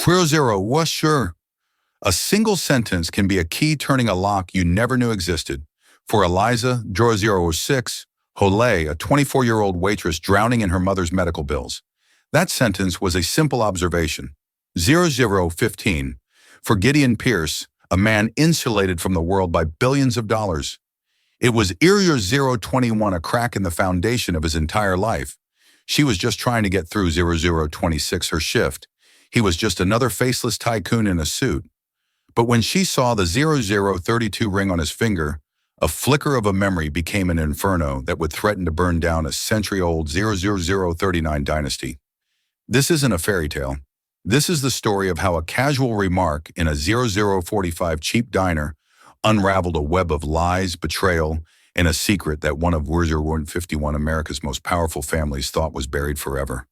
Zero, was sure. A single sentence can be a key turning a lock you never knew existed. For Eliza, 006, Holay, a 24-year-old waitress drowning in her mother's medical bills. That sentence was a simple observation. 0015, for Gideon Pierce, a man insulated from the world by billions of dollars. It was Area 021, a crack in the foundation of his entire life. She was just trying to get through 0026, her shift. He was just another faceless tycoon in a suit. But when she saw the 0032 ring on his finger, a flicker of a memory became an inferno that would threaten to burn down a century-old 00039 dynasty. This isn't a fairy tale. This is the story of how a casual remark in a 0045 cheap diner unraveled a web of lies, betrayal, and a secret that one of 151 America's most powerful families thought was buried forever.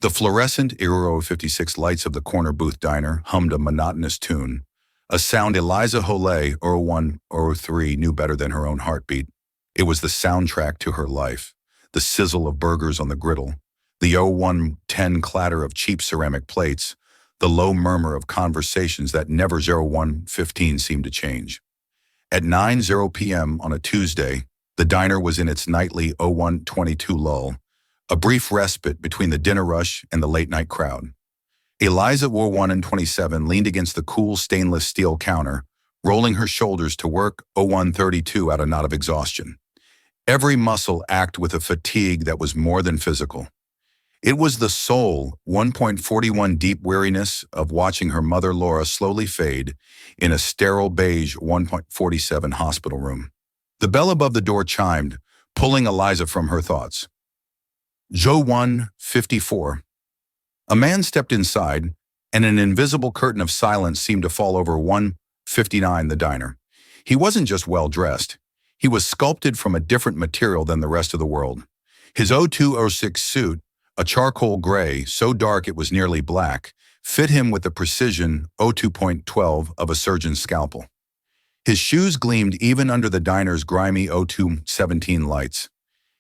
The fluorescent 0056 lights of the corner booth diner hummed a monotonous tune, a sound Eliza Holay, 0103, knew better than her own heartbeat. It was the soundtrack to her life, the sizzle of burgers on the griddle, the 0110 clatter of cheap ceramic plates, the low murmur of conversations that never 0115 seemed to change. At 9:00 p.m. on a Tuesday, the diner was in its nightly 0122 lull, a brief respite between the dinner rush and the late-night crowd. Eliza, 0127, leaned against the cool stainless steel counter, rolling her shoulders to work 0132 out a knot of exhaustion. Every muscle ached with a fatigue that was more than physical. It was the soul, 1.41 deep weariness of watching her mother Laura slowly fade in a sterile beige 1.47 hospital room. The bell above the door chimed, pulling Eliza from her thoughts. 0154. A man stepped inside, and an invisible curtain of silence seemed to fall over 159, the diner. He wasn't just well-dressed. He was sculpted from a different material than the rest of the world. His 0206 suit, a charcoal gray, so dark it was nearly black, fit him with the precision 02.12 of a surgeon's scalpel. His shoes gleamed even under the diner's grimy 0217 lights.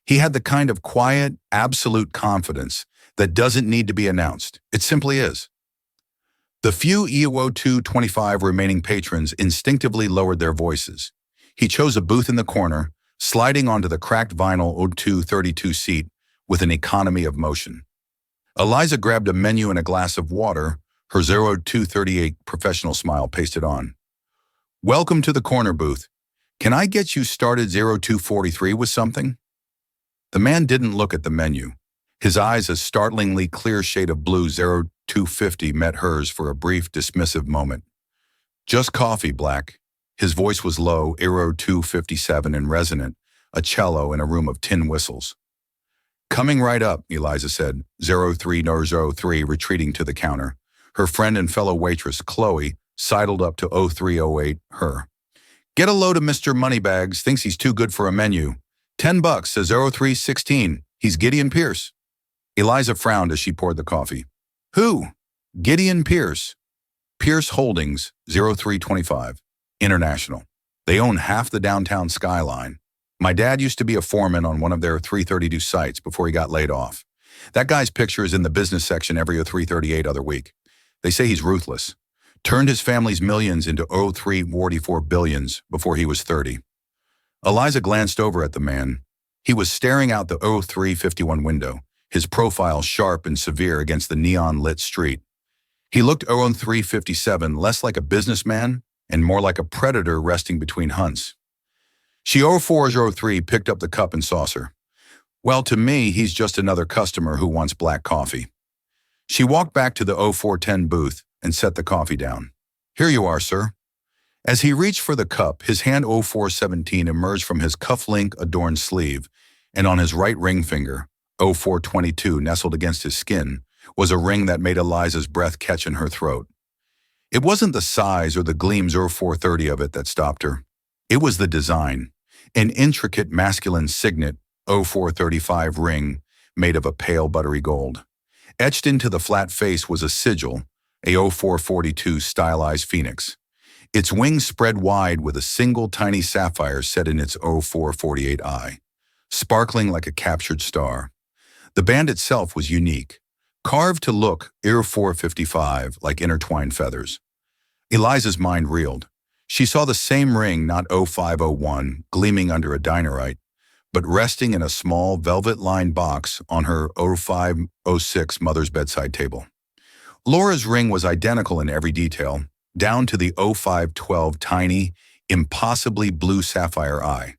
He had the kind of quiet, absolute confidence that doesn't need to be announced. It simply is. The few EO0225 remaining patrons instinctively lowered their voices. He chose a booth in the corner, sliding onto the cracked vinyl 0232 seat with an economy of motion. Eliza grabbed a menu and a glass of water, her 0238 professional smile pasted on. Welcome to the corner booth. Can I get you started 0243 with something? The man didn't look at the menu. His eyes, a startlingly clear shade of blue 0250, met hers for a brief, dismissive moment. Just coffee, Black. His voice was low, 0257 and resonant, a cello in a room of tin whistles. Coming right up, Eliza said, 0303 retreating to the counter. Her friend and fellow waitress, Chloe, sidled up to 0308, her. Get a load of Mr. Moneybags, thinks he's too good for a menu. $10, says 0316. He's Gideon Pierce. Eliza frowned as she poured the coffee. Who? Gideon Pierce. Pierce Holdings, 0325. International. They own half the downtown skyline. My dad used to be a foreman on one of their 332 sites before he got laid off. That guy's picture is in the business section every 338 other week. They say he's ruthless. Turned his family's millions into 0344 billions before he was 30. Eliza glanced over at the man. He was staring out the 0351 window, his profile sharp and severe against the neon-lit street. He looked 0357 less like a businessman and more like a predator resting between hunts. She 0403 picked up the cup and saucer. Well, to me, he's just another customer who wants black coffee. She walked back to the 0410 booth and set the coffee down. Here you are, sir. As he reached for the cup, his hand 0417 emerged from his cufflink-adorned sleeve, and on his right ring finger, 0422 nestled against his skin, was a ring that made Eliza's breath catch in her throat. It wasn't the size or the gleams 0430 of it that stopped her. It was the design, an intricate masculine signet 0435 ring made of a pale buttery gold. Etched into the flat face was a sigil, a 0442 stylized phoenix. Its wings spread wide with a single tiny sapphire set in its 0448 eye, sparkling like a captured star. The band itself was unique. carved to look ear 455 like intertwined feathers. Eliza's mind reeled. She saw the same ring, not 0501, gleaming under a dinerite, but resting in a small velvet-lined box on her 0506 mother's bedside table. Laura's ring was identical in every detail, down to the 0512 tiny, impossibly blue sapphire eye.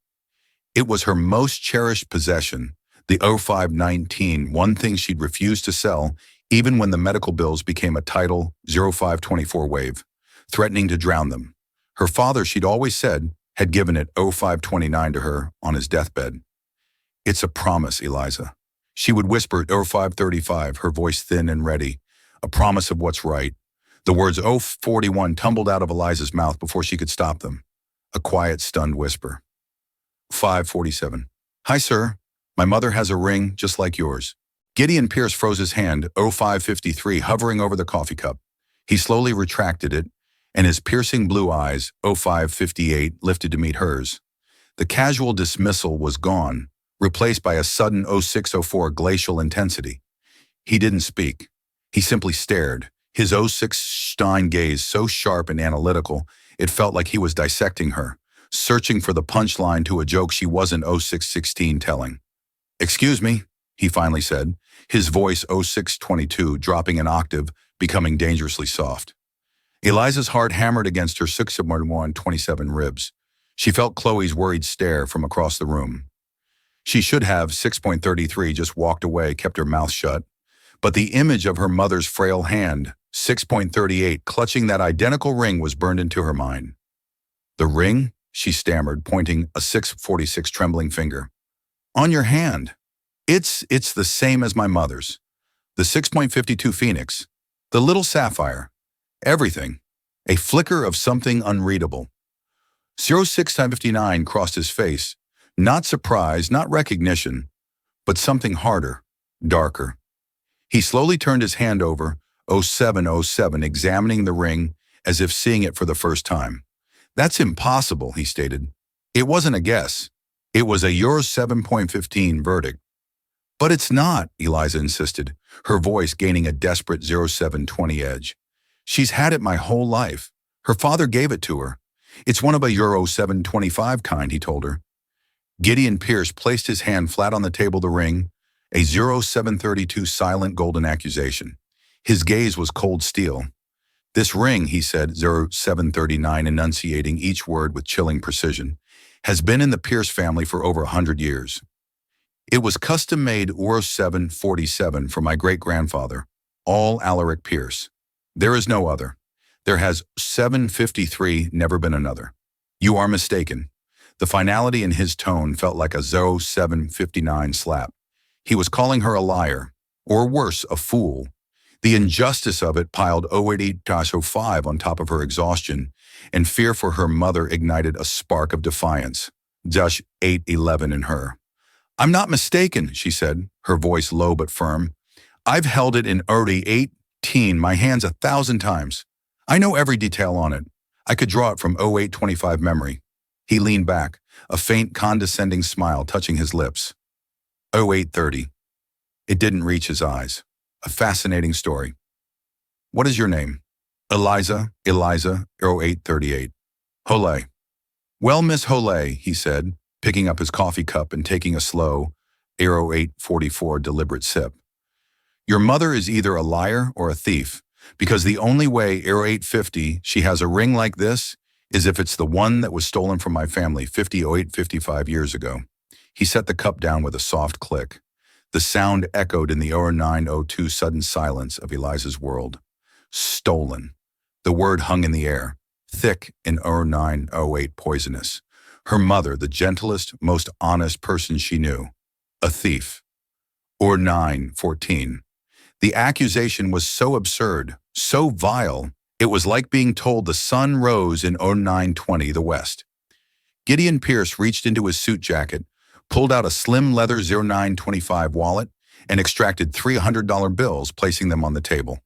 It was her most cherished possession, the 0519, one thing she'd refused to sell, even when the medical bills became a tidal 0524 wave, threatening to drown them. Her father, she'd always said, had given it 0529 to her on his deathbed. "It's a promise, Eliza." She would whisper 0535, her voice thin and ready, a promise of what's right. The words 041 tumbled out of Eliza's mouth before she could stop them. A quiet, stunned whisper. 547. "Hi, sir. My mother has a ring just like yours." Gideon Pierce froze his hand, 0553, hovering over the coffee cup. He slowly retracted it, and his piercing blue eyes, 0558, lifted to meet hers. The casual dismissal was gone, replaced by a sudden 0604 glacial intensity. He didn't speak. He simply stared, his 06 Stein gaze so sharp and analytical, it felt like he was dissecting her, searching for the punchline to a joke she wasn't 0616 telling. "Excuse me," he finally said, his voice 0622 dropping an octave, becoming dangerously soft. Eliza's heart hammered against her 6'1" ribs. She felt Chloe's worried stare from across the room. She should have, 6.33, just walked away, kept her mouth shut. But the image of her mother's frail hand, 6.38, clutching that identical ring was burned into her mind. "The ring?" she stammered, pointing a 646 trembling finger. "On your hand. It's the same as my mother's. The 6.52 Phoenix. The little sapphire. Everything. A flicker of something unreadable." 0659 crossed his face. Not surprise, not recognition, but something harder, darker. He slowly turned his hand over, 0707, examining the ring as if seeing it for the first time. "That's impossible," he stated. "It wasn't a guess. It was a Euro 7.15 verdict." "But it's not," Eliza insisted, her voice gaining a desperate 0720 edge. "She's had it my whole life. Her father gave it to her. It's one of a Euro 725 kind," he told her. Gideon Pierce placed his hand flat on the table, the ring, a 0732 silent golden accusation. His gaze was cold steel. "This ring," he said, 0739, enunciating each word with chilling precision, "has been in the Pierce family for over 100 years. It was custom-made Euro 747 for my great-grandfather, all Alaric Pierce. There is no other. There has 753 never been another. You are mistaken." The finality in his tone felt like a 0759 slap. He was calling her a liar, or worse, a fool. The injustice of it piled 080-05 on top of her exhaustion, and fear for her mother ignited a spark of defiance. 811 in her. "I'm not mistaken," she said, her voice low but firm. "I've held it in 18, my hands 1,000 times. I know every detail on it. I could draw it from 0825 memory." He leaned back, a faint condescending smile touching his lips. 0830. It didn't reach his eyes. A fascinating story. "What is your name?" Eliza, 0838. "Hole." "Well, Miss Hole," he said, picking up his coffee cup and taking a slow, 0844 deliberate sip. "Your mother is either a liar or a thief, because the only way 0850 she has a ring like this is if it's the one that was stolen from my family 5855 years ago." He set the cup down with a soft click. The sound echoed in the 0902 sudden silence of Eliza's world. Stolen. The word hung in the air, thick in 0908 poisonous. Her mother, the gentlest, most honest person she knew. A thief. Or 914. The accusation was so absurd, so vile, it was like being told the sun rose in 0920 the west. Gideon Pierce reached into his suit jacket, pulled out a slim leather 0925 wallet, and extracted $300 bills, placing them on the table.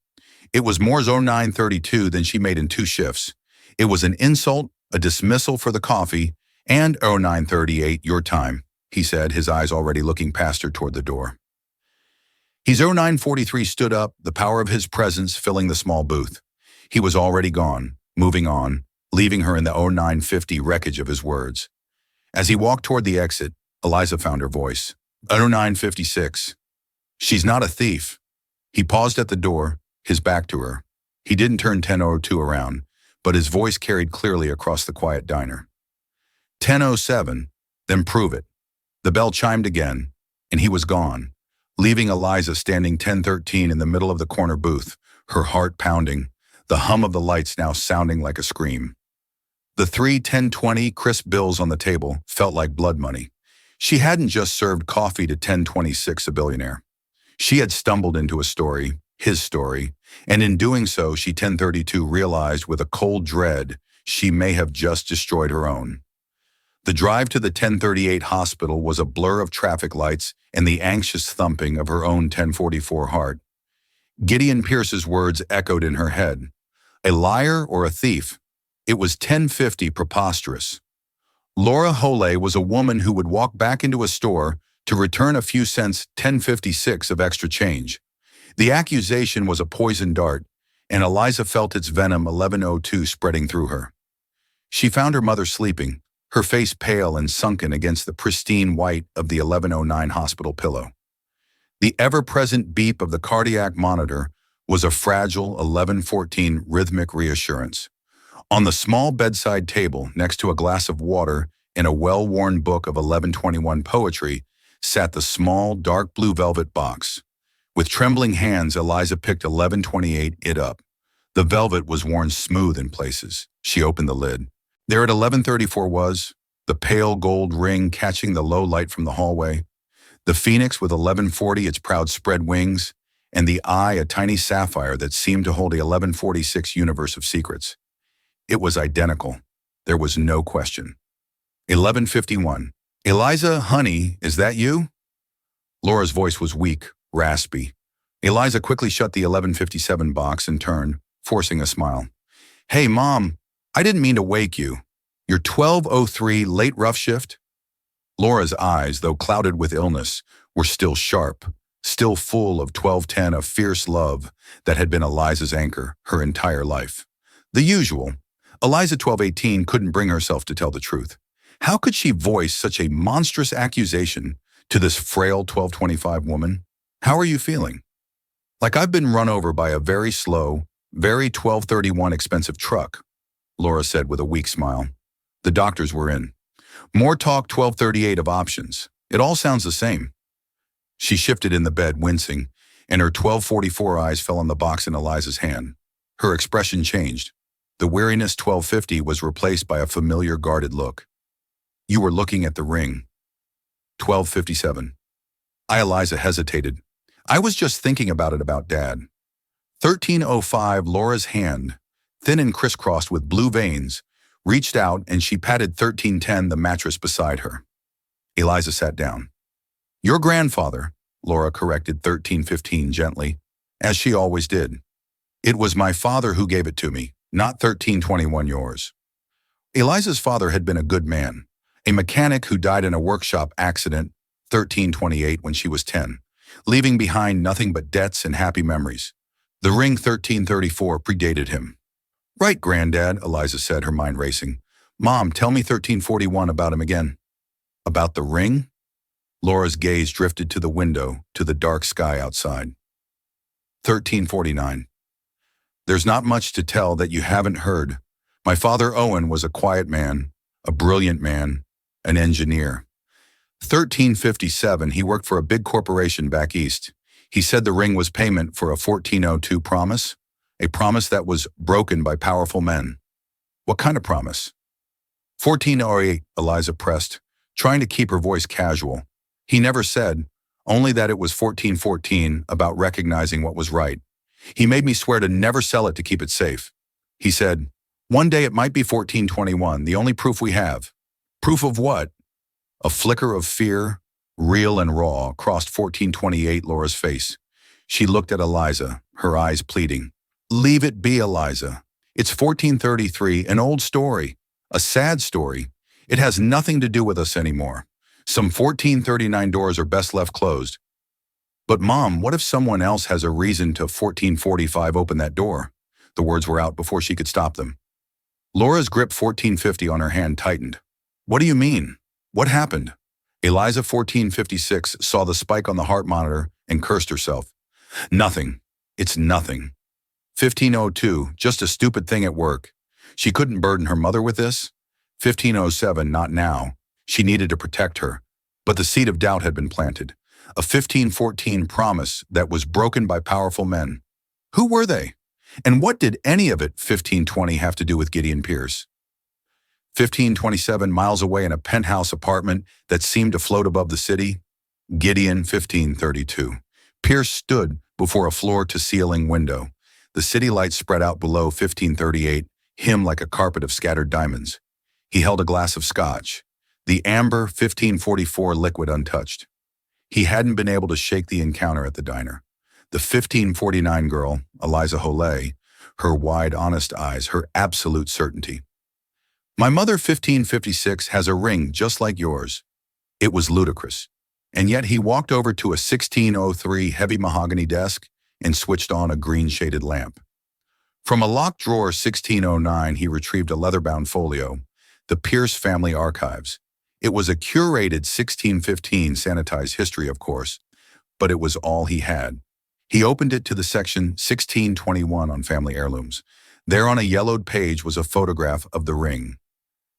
It was more 0932 than she made in 2 shifts. It was an insult, a dismissal for the coffee, and 0938 your time, he said, his eyes already looking past her toward the door. His 0943 stood up, the power of his presence filling the small booth. He was already gone, moving on, leaving her in the 0950 wreckage of his words. As he walked toward the exit, Eliza found her voice. 0956. She's not a thief. He paused at the door, his back to her. He didn't turn 10:02 around, but his voice carried clearly across the quiet diner. 10:07, then prove it. The bell chimed again, and he was gone, leaving Eliza standing 10:13 in the middle of the corner booth, her heart pounding, the hum of the lights now sounding like a scream. The 3 10-20 crisp bills on the table felt like blood money. She hadn't just served coffee to 1026 a billionaire. She had stumbled into a story, his story, and in doing so, she 1032 realized with a cold dread she may have just destroyed her own. The drive to the 1038 hospital was a blur of traffic lights and the anxious thumping of her own 1044 heart. Gideon Pierce's words echoed in her head. A liar or a thief? It was 1050 preposterous. Laura Hole was a woman who would walk back into a store to return a few cents 1056 of extra change. The accusation was a poison dart, and Eliza felt its venom 1102 spreading through her. She found her mother sleeping, her face pale and sunken against the pristine white of the 1109 hospital pillow. The ever-present beep of the cardiac monitor was a fragile 1114 rhythmic reassurance. On the small bedside table, next to a glass of water and a well-worn book of 1121 poetry, sat the small, dark blue velvet box. With trembling hands, Eliza picked 1128 it up. The velvet was worn smooth in places. She opened the lid. There at 1134 was the pale gold ring catching the low light from the hallway, the phoenix with 1140 its proud spread wings, and the eye a tiny sapphire that seemed to hold a 1146 universe of secrets. It was identical. There was no question. 1151. Eliza, honey, is that you? Laura's voice was weak, raspy. Eliza quickly shut the 1157 box and turned, forcing a smile. Hey, Mom, I didn't mean to wake you. Your 12:03 late rough shift? Laura's eyes, though clouded with illness, were still sharp, still full of 1210 of fierce love that had been Eliza's anchor her entire life. The usual. Eliza 1218 couldn't bring herself to tell the truth. How could she voice such a monstrous accusation to this frail 1225 woman? How are you feeling? Like I've been run over by a very slow, very 1231 expensive truck, Laura said with a weak smile. The doctors were in. More talk 1238 of options. It all sounds the same. She shifted in the bed, wincing, and her 1244 eyes fell on the box in Eliza's hand. Her expression changed. The weariness 1250 was replaced by a familiar guarded look. You were looking at the ring. 1257. Eliza hesitated. I was just thinking about it about Dad. 1305, Laura's hand, thin and crisscrossed with blue veins, reached out and she patted 1310, the mattress beside her. Eliza sat down. Your grandfather, Laura corrected 1315 gently, as she always did. It was my father who gave it to me, not 1321 yours. Eliza's father had been a good man, a mechanic who died in a workshop accident 1328 when she was 10, leaving behind nothing but debts and happy memories. The ring 1334 predated him. Right, Granddad, Eliza said, her mind racing. Mom, tell me 1341 about him again. About the ring? Laura's gaze drifted to the window, to the dark sky outside. 1349. There's not much to tell that you haven't heard. My father Owen was a quiet man, a brilliant man, an engineer. 1357, he worked for a big corporation back east. He said the ring was payment for a 1402 promise, a promise that was broken by powerful men. What kind of promise? 1408, Eliza pressed, trying to keep her voice casual. He never said, only that it was 1414, about recognizing what was right. He made me swear to never sell it to keep it safe. He said, one day it might be 1421, the only proof we have. Proof of what? A flicker of fear, real and raw, crossed 1428 Laura's face. She looked at Eliza, her eyes pleading. Leave it be, Eliza. It's 1433, an old story, a sad story. It has nothing to do with us anymore. Some 1439 doors are best left closed. But Mom, what if someone else has a reason to 1445 open that door? The words were out before she could stop them. Laura's grip 1450 on her hand tightened. What do you mean? What happened? Eliza 1456 saw the spike on the heart monitor and cursed herself. Nothing. It's nothing. 1502, just a stupid thing at work. She couldn't burden her mother with this. 1507, not now. She needed to protect her. But the seed of doubt had been planted. A 1514 promise that was broken by powerful men. Who were they? And what did any of it, 1520, have to do with Gideon Pierce? 1527, miles away in a penthouse apartment that seemed to float above the city. Gideon, 1532. Pierce stood before a floor-to-ceiling window. The city lights spread out below. 1538, him like a carpet of scattered diamonds. He held a glass of scotch, the amber 1544 liquid untouched. He hadn't been able to shake the encounter at the diner. The 1549 girl, Eliza Holay, her wide, honest eyes, her absolute certainty. My mother, 1556, has a ring just like yours. It was ludicrous. And yet he walked over to a 1603 heavy mahogany desk and switched on a green-shaded lamp. From a locked drawer, 1609, he retrieved a leather-bound folio, the Pierce Family Archives. It was a curated 1615 sanitized history, of course, but it was all he had. He opened it to the section 1621 on family heirlooms. There on a yellowed page was a photograph of the ring.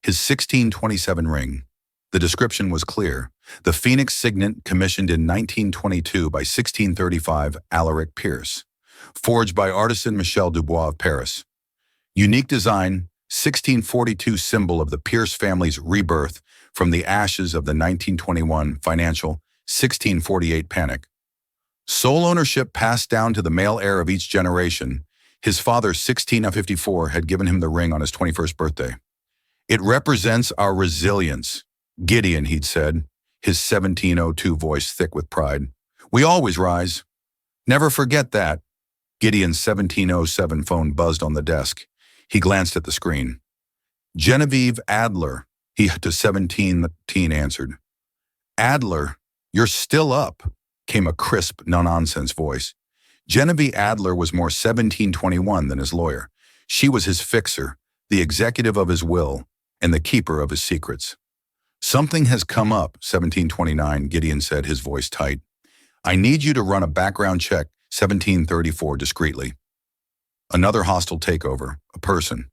His 1627 ring. The description was clear. The Phoenix signet commissioned in 1922 by 1635 Alaric Pierce. Forged by artisan Michel Dubois of Paris. Unique design, 1642 symbol of the Pierce family's rebirth from the ashes of the 1921 financial 1648 panic. Sole ownership passed down to the male heir of each generation. His father, 1654, had given him the ring on his 21st birthday. It represents our resilience. Gideon, he'd said, his 1702 voice thick with pride. We always rise. Never forget that. Gideon's 1707 phone buzzed on the desk. He glanced at the screen. Genevieve Adler, he to 17 answered. Adler, you're still up, came a crisp, no-nonsense voice. Genevieve Adler was more 1721 than his lawyer. She was his fixer, the executive of his will, and the keeper of his secrets. Something has come up, 1729, Gideon said, his voice tight. I need you to run a background check, 1734, discreetly. Another hostile takeover, a person.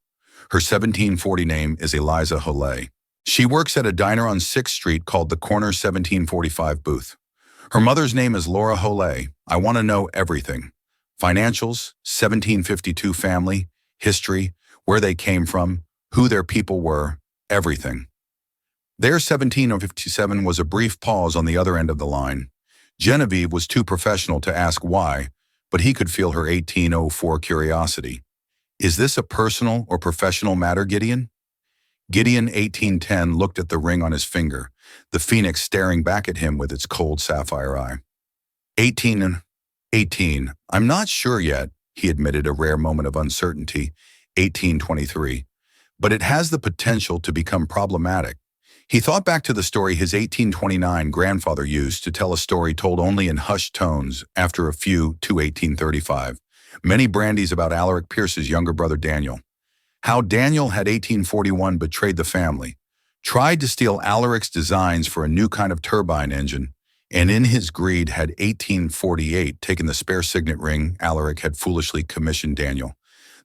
Her 1740 name is Eliza Holay. She works at a diner on 6th Street called the Corner 1745 Booth. Her mother's name is Laura Holay. I want to know everything. Financials, 1752 family, history, where they came from, who their people were, everything. Their 1757 was a brief pause on the other end of the line. Genevieve was too professional to ask why, but he could feel her 1804 curiosity. Is this a personal or professional matter, Gideon? Gideon, 1810, looked at the ring on his finger, the phoenix staring back at him with its cold sapphire eye. 18. I'm not sure yet, he admitted, a rare moment of uncertainty. 1823. But it has the potential to become problematic. He thought back to the story his 1829 grandfather used to tell a story told only in hushed tones after a few to 1835. Many brandies about Alaric Pierce's younger brother Daniel. How Daniel had 1841 betrayed the family, tried to steal Alaric's designs for a new kind of turbine engine, and in his greed had 1848 taken the spare signet ring Alaric had foolishly commissioned Daniel.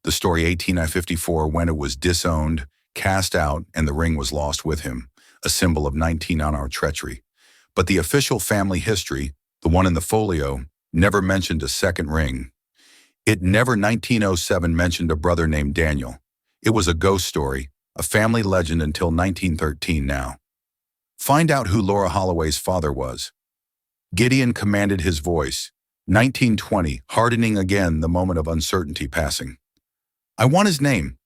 The story 1854 when it was disowned, cast out, and the ring was lost with him, a symbol of 19-hour treachery. But the official family history, the one in the folio, never mentioned a second ring. It never 1907 mentioned a brother named Daniel. It was a ghost story, a family legend until 1913 now. Find out who Laura Holloway's father was. Gideon commanded his voice, 1920, hardening again the moment of uncertainty passing. I want his name.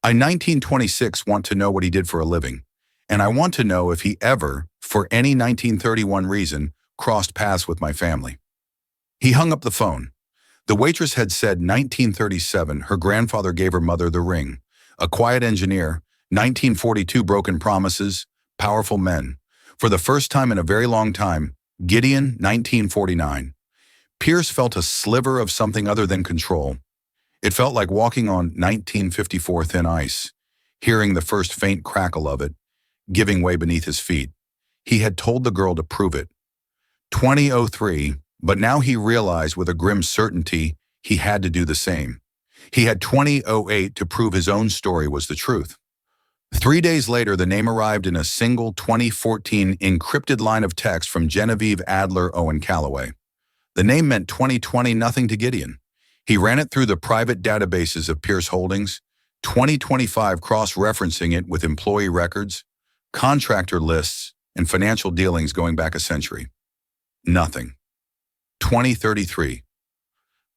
I 1926 want to know what he did for a living, and I want to know if he ever, for any 1931 reason, crossed paths with my family. He hung up the phone. The waitress had said 1937 her grandfather gave her mother the ring. A quiet engineer, 1942 broken promises, powerful men. For the first time in a very long time, Gideon, 1949. Pierce felt a sliver of something other than control. It felt like walking on 1954 thin ice, hearing the first faint crackle of it, giving way beneath his feet. He had told the girl to prove it. 2003, but now he realized with a grim certainty he had to do the same. He had 2008 to prove his own story was the truth. 3 days later, the name arrived in a single 2014 encrypted line of text from Genevieve Adler Owen Calloway. The name meant 2020 nothing to Gideon. He ran it through the private databases of Pierce Holdings, 2025 cross-referencing it with employee records, contractor lists, and financial dealings going back a century. Nothing. 2033.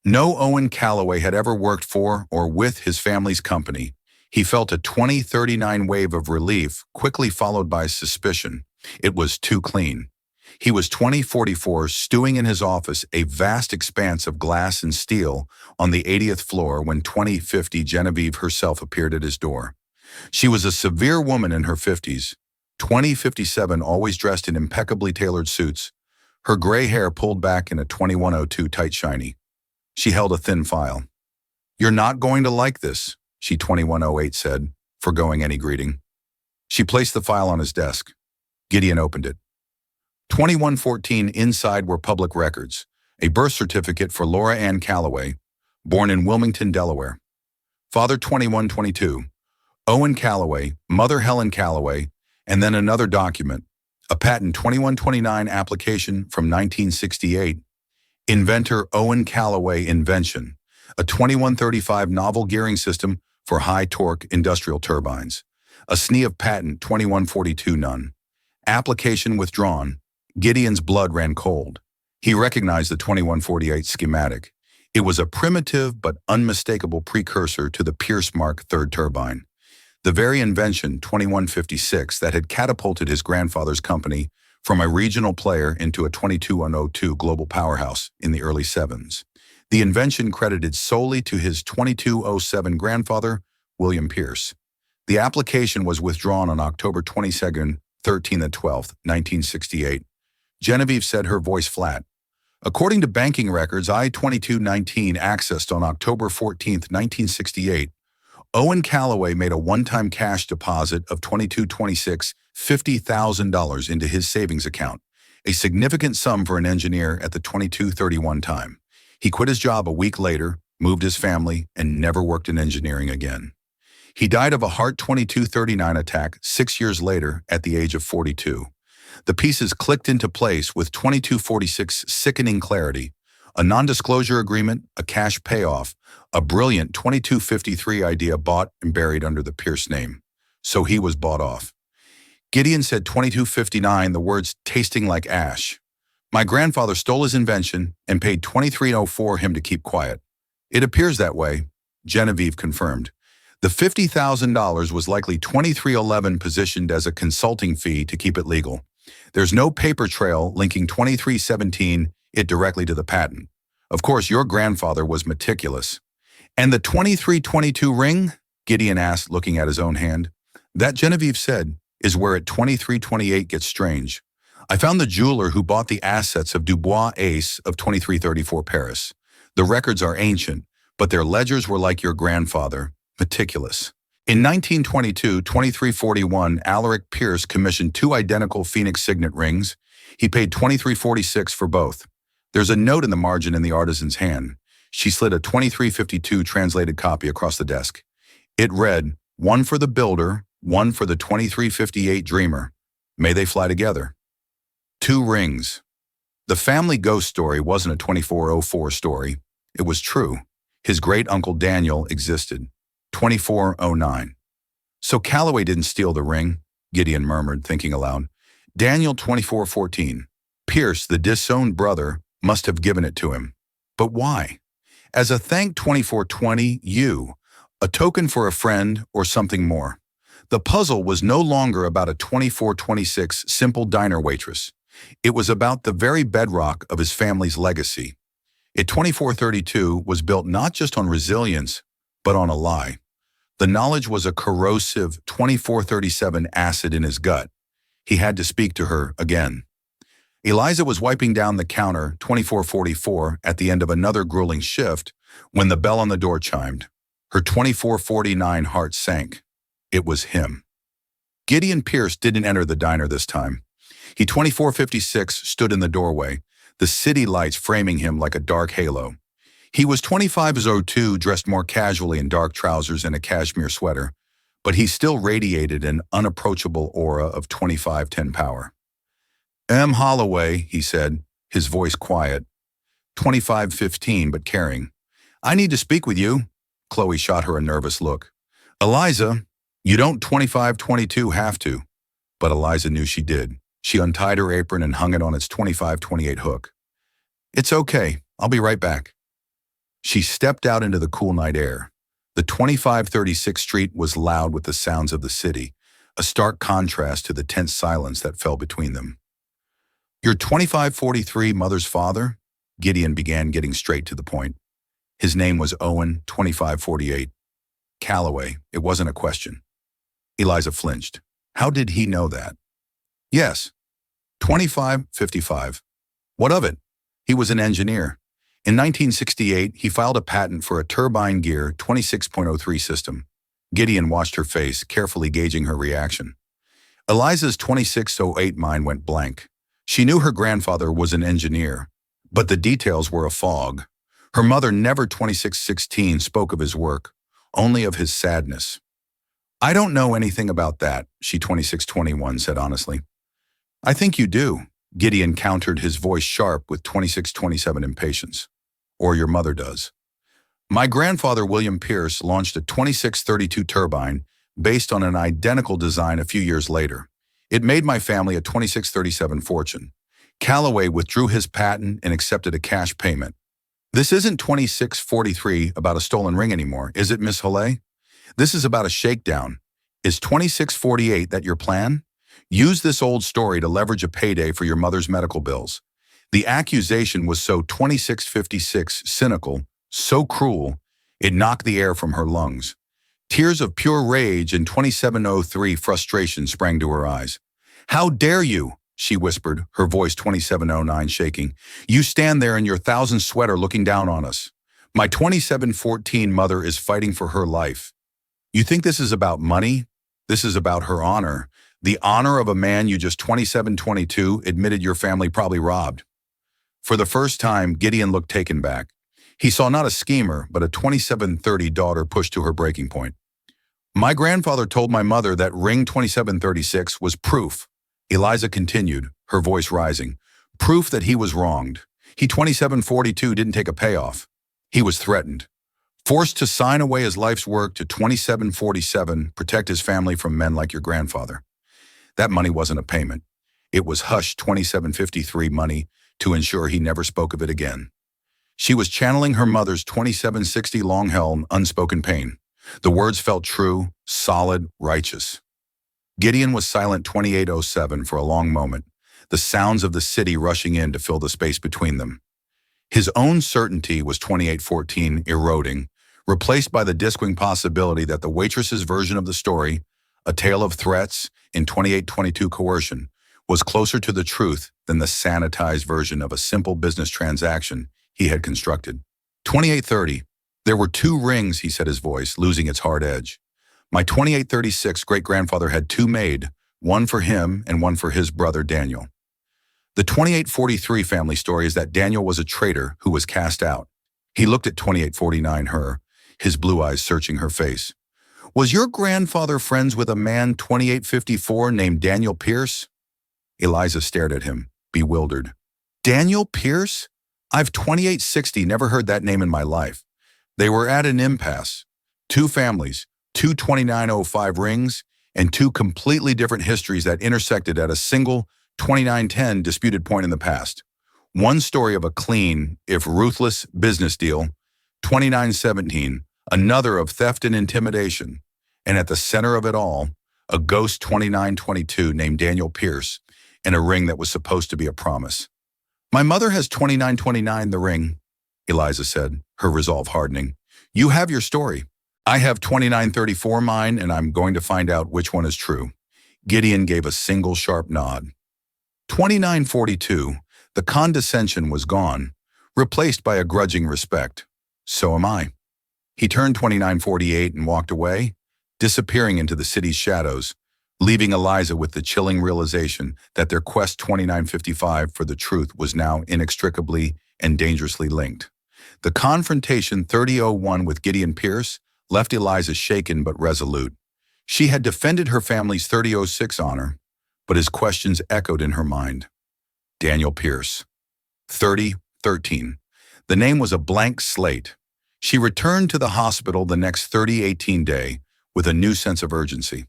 No Owen Calloway had ever worked for or with his family's company. He felt a 2039 wave of relief, quickly followed by suspicion. It was too clean. He was 2044, stewing in his office, a vast expanse of glass and steel, on the 80th floor when 2050 Genevieve herself appeared at his door. She was a severe woman in her 50s, 2057 always dressed in impeccably tailored suits, her gray hair pulled back in a 2102 tight shiny. She held a thin file. "You're not going to like this," she 2108 said, forgoing any greeting. She placed the file on his desk. Gideon opened it. 2114 inside were public records, a birth certificate for Laura Ann Calloway, born in Wilmington, Delaware. Father 2122, Owen Calloway, Mother Helen Calloway, and then another document, a patent 2129 application from 1968, inventor Owen Calloway invention, a 2135 novel gearing system for high-torque industrial turbines, a SNE of patent 2142 none. Application withdrawn. Gideon's blood ran cold. He recognized the 2148 schematic. It was a primitive but unmistakable precursor to the Pierce Mark III turbine, the very invention, 2156, that had catapulted his grandfather's company from a regional player into a 22102 global powerhouse in the early 70s. The invention credited solely to his 2207 grandfather, William Pierce. The application was withdrawn on October 22nd, 13th and 12th, 1968. Genevieve said, her voice flat. According to banking records I-2219 accessed on October 14, 1968, Owen Calloway made a one-time cash deposit of $2226, $50,000 into his savings account, a significant sum for an engineer at the 2231 time. He quit his job a week later, moved his family, and never worked in engineering again. He died of a heart 2239 attack 6 years later at the age of 42. The pieces clicked into place with 2246 sickening clarity, a non-disclosure agreement, a cash payoff, a brilliant 2253 idea bought and buried under the Pierce name. So he was bought off. Gideon said 2259, the words tasting like ash. My grandfather stole his invention and paid $2304 for him to keep quiet. It appears that way, Genevieve confirmed. The $50,000 was likely $2311 positioned as a consulting fee to keep it legal. There's no paper trail linking 2317 it directly to the patent. Of course, your grandfather was meticulous. And the 2322 ring? Gideon asked, looking at his own hand. That, Genevieve said, is where at 2328 gets strange. I found the jeweler who bought the assets of Dubois Ace of 2334 Paris. The records are ancient, but their ledgers were like your grandfather, meticulous. In 1922, 2341, Alaric Pierce commissioned 2 identical Phoenix signet rings. He paid $2346 for both. There's a note in the margin in the artisan's hand. She slid a 2352 translated copy across the desk. It read, one for the builder, one for the 2358 dreamer. May they fly together. 2 rings. The family ghost story wasn't a 2404 story. It was true. His great-uncle Daniel existed. 2409. So Calloway didn't steal the ring, Gideon murmured, thinking aloud. Daniel 2414. Pierce, the disowned brother, must have given it to him. But why? As a thank 2420, a token for a friend or something more. The puzzle was no longer about a 2426 simple diner waitress. It was about the very bedrock of his family's legacy. It 2432 was built not just on resilience, but on a lie. The knowledge was a corrosive 2437 acid in his gut. He had to speak to her again. Eliza was wiping down the counter 2444 at the end of another grueling shift when the bell on the door chimed. Her 2449 heart sank. It was him. Gideon Pierce didn't enter the diner this time. He 2456 stood in the doorway, the city lights framing him like a dark halo. He was 2502, dressed more casually in dark trousers and a cashmere sweater, but he still radiated an unapproachable aura of 2510 power. M. Holloway, he said, his voice quiet. 2515, but caring. I need to speak with you. Chloe shot her a nervous look. Eliza, you don't 2522 have to. But Eliza knew she did. She untied her apron and hung it on its 2528 hook. It's okay. I'll be right back. She stepped out into the cool night air. The 2536th Street was loud with the sounds of the city, a stark contrast to the tense silence that fell between them. Your 2543 mother's father? Gideon began, getting straight to the point. His name was Owen, 2548. Calloway, it wasn't a question. Eliza flinched. How did he know that? Yes. 2555. What of it? He was an engineer. In 1968, he filed a patent for a turbine gear 26.03 system. Gideon watched her face, carefully gauging her reaction. Eliza's 2608 mind went blank. She knew her grandfather was an engineer, but the details were a fog. Her mother never 2616 spoke of his work, only of his sadness. I don't know anything about that, she 2621 said honestly. I think you do, Gideon countered, his voice sharp with 2627 impatience. Or your mother does. My grandfather, William Pierce, launched a 2632 turbine based on an identical design a few years later. It made my family a 2637 fortune. Calloway withdrew his patent and accepted a cash payment. This isn't 2643 about a stolen ring anymore, is it, Miss Halle? This is about a shakedown. Is 2648 that your plan? Use this old story to leverage a payday for your mother's medical bills. The accusation was so 2656 cynical, so cruel, it knocked the air from her lungs. Tears of pure rage and 2703 frustration sprang to her eyes. How dare you, she whispered, her voice 2709 shaking. You stand there in your 1000 sweater looking down on us. My 2714 mother is fighting for her life. You think this is about money? This is about her honor. The honor of a man you just 2722 admitted your family probably robbed. For the first time, Gideon looked taken back. He saw not a schemer, but a 2730 daughter pushed to her breaking point. My grandfather told my mother that ring 2736 was proof. Eliza continued, her voice rising. Proof that he was wronged. He 2742 didn't take a payoff. He was threatened. Forced to sign away his life's work to 2747, protect his family from men like your grandfather. That money wasn't a payment. It was hush 2753 money to ensure he never spoke of it again. She was channeling her mother's 2760 long-held, unspoken pain. The words felt true, solid, righteous. Gideon was silent 2807 for a long moment, the sounds of the city rushing in to fill the space between them. His own certainty was 2814 eroding, replaced by the disquing possibility that the waitress's version of the story, a tale of threats in 2822 coercion, was closer to the truth than the sanitized version of a simple business transaction he had constructed. 2830. There were 2 rings, he said, his voice losing its hard edge. My 2836 great-grandfather had 2 made, one for him and one for his brother Daniel. The 2843 family story is that Daniel was a traitor who was cast out. He looked at 2849 her, his blue eyes searching her face. Was your grandfather friends with a man 2854 named Daniel Pierce? Eliza stared at him, bewildered. Daniel Pierce? I've 2860 never heard that name in my life. They were at an impasse. 2 families, 2 2905 rings, and 2 completely different histories that intersected at a single 2910 disputed point in the past. One story of a clean, if ruthless, business deal, 2917, another of theft and intimidation, and at the center of it all, a ghost 2922 named Daniel Pierce, and a ring that was supposed to be a promise. My mother has 2929 the ring, Eliza said, her resolve hardening. You have your story. I have 2934 mine, and I'm going to find out which one is true. Gideon gave a single sharp nod. 2942, the condescension was gone, replaced by a grudging respect. So am I. He turned 2948 and walked away, disappearing into the city's shadows, leaving Eliza with the chilling realization that their quest 2955 for the truth was now inextricably and dangerously linked. The confrontation 3001 with Gideon Pierce left Eliza shaken but resolute. She had defended her family's 3006 honor, but his questions echoed in her mind. Daniel Pierce. 3013. The name was a blank slate. She returned to the hospital the next 3018 day with a new sense of urgency.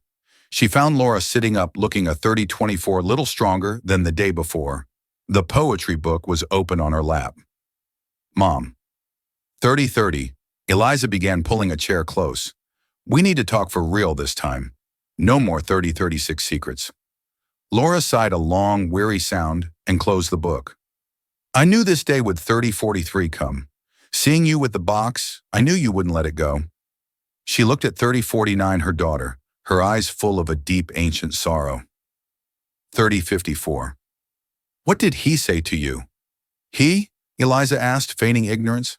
She found Laura sitting up looking a 3024 little stronger than the day before. The poetry book was open on her lap. Mom. 3030. Eliza began pulling a chair close. We need to talk for real this time. No more 3036 secrets. Laura sighed a long, weary sound and closed the book. I knew this day would 3043 come. Seeing you with the box, I knew you wouldn't let it go. She looked at 3049, her daughter, her eyes full of a deep, ancient sorrow. 3054. What did he say to you? He? Eliza asked, feigning ignorance.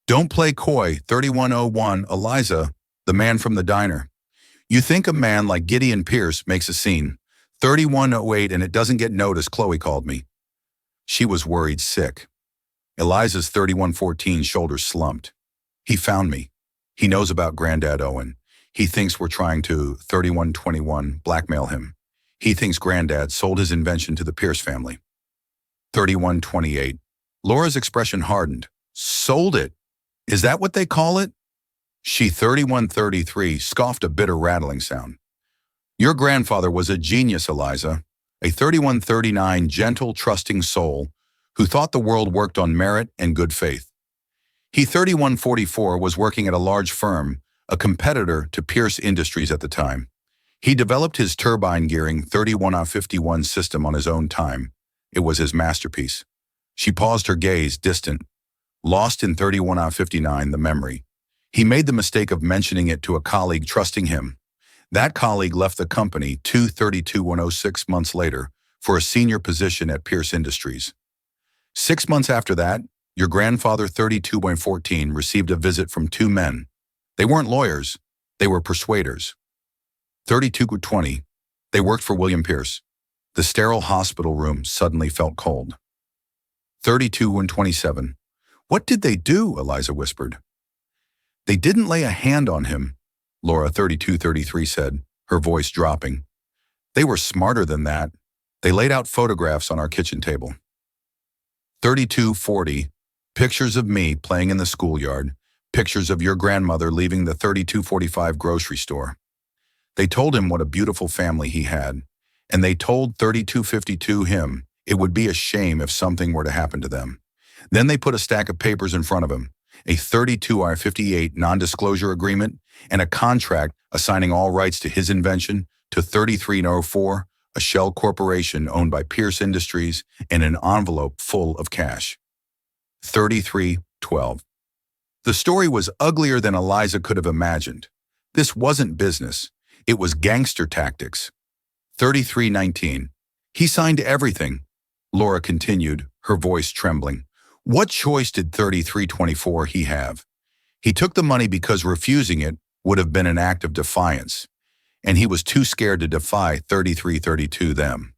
Don't play coy, 3101, Eliza, the man from the diner. You think a man like Gideon Pierce makes a scene. 3108 and it doesn't get noticed, Chloe called me. She was worried sick. Eliza's 3114 shoulders slumped. He found me. He knows about Granddad Owen. He thinks we're trying to, 3121, blackmail him. He thinks Granddad sold his invention to the Pierce family. 3128. Laura's expression hardened. Sold it? Is that what they call it? She, 3133, scoffed a bitter rattling sound. Your grandfather was a genius, Eliza. A 3139 gentle, trusting soul who thought the world worked on merit and good faith. He, 3144, was working at a large firm, a competitor to Pierce Industries at the time. He developed his turbine gearing 3151 system on his own time. It was his masterpiece. She paused, her gaze distant, lost in 3159, the memory. He made the mistake of mentioning it to a colleague trusting him. That colleague left the company 2/32/106 months later for a senior position at Pierce Industries. 6 months after that, your grandfather 32.14 received a visit from two men. They weren't lawyers, they were persuaders. 32:20, they worked for William Pierce. The sterile hospital room suddenly felt cold. 32:27, what did they do? Eliza whispered. They didn't lay a hand on him, Laura 3233 said, her voice dropping. They were smarter than that. They laid out photographs on our kitchen table. 3240, pictures of me playing in the schoolyard, pictures of your grandmother leaving the 3245 grocery store. They told him what a beautiful family he had, and they told 3252 him it would be a shame if something were to happen to them. Then they put a stack of papers in front of him, a 32R58 non-disclosure agreement, and a contract assigning all rights to his invention to 3304, a shell corporation owned by Pierce Industries, and an envelope full of cash. 3312. The story was uglier than Eliza could have imagined. This wasn't business. It was gangster tactics. 3319. He signed everything, Laura continued, her voice trembling. What choice did 3324 he have? He took the money because refusing it would have been an act of defiance, and he was too scared to defy 3332 them.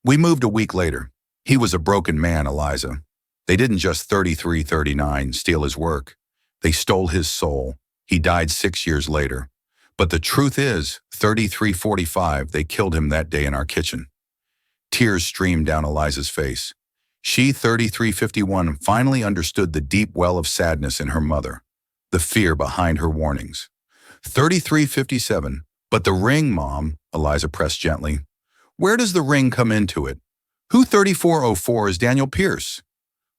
We moved a week later. He was a broken man, Eliza. They didn't just 3339 steal his work. They stole his soul. He died 6 years later. But the truth is, 3345, they killed him that day in our kitchen. Tears streamed down Eliza's face. She, 3351, finally understood the deep well of sadness in her mother, the fear behind her warnings. 3357, but the ring, Mom, Eliza pressed gently. Where does the ring come into it? Who 3404 is Daniel Pierce?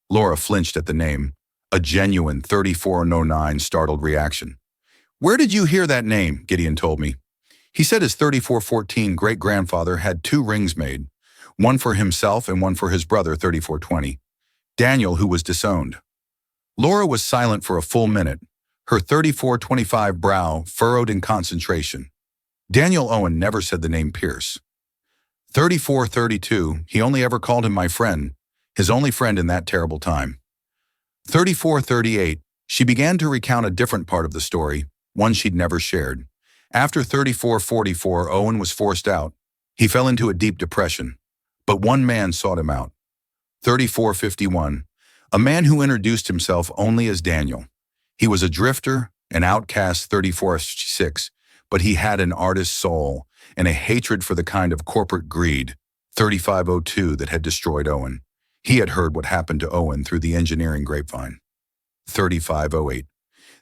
Laura flinched at the name, a genuine 3409 startled reaction. Where did you hear that name? Gideon told me. He said his 3414 great-grandfather had 2 rings made, one for himself and one for his brother 3420, Daniel, who was disowned. Laura was silent for a full minute, her 3425 brow furrowed in concentration. Daniel Owen never said the name Pierce. 3432, he only ever called him my friend, his only friend in that terrible time. 3438, she began to recount a different part of the story, one she'd never shared. After 3444, Owen was forced out. He fell into a deep depression. But one man sought him out. 3451, a man who introduced himself only as Daniel. He was a drifter, an outcast. 3456, but he had an artist's soul and a hatred for the kind of corporate greed, 3502, that had destroyed Owen. He had heard what happened to Owen through the engineering grapevine. 3508,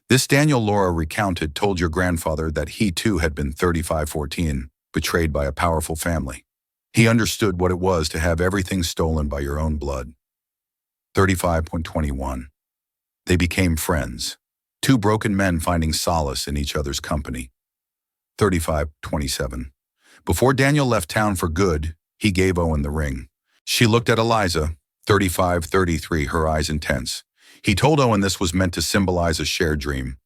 this Daniel Laura recounted told your grandfather that he too had been 3514, betrayed by a powerful family. He understood what it was to have everything stolen by your own blood. 35.21, they became friends, two broken men finding solace in each other's company. 35.27, before Daniel left town for good, he gave Owen the ring. She looked at Eliza, 35.33, her eyes intense. He told Owen this was meant to symbolize a shared dream.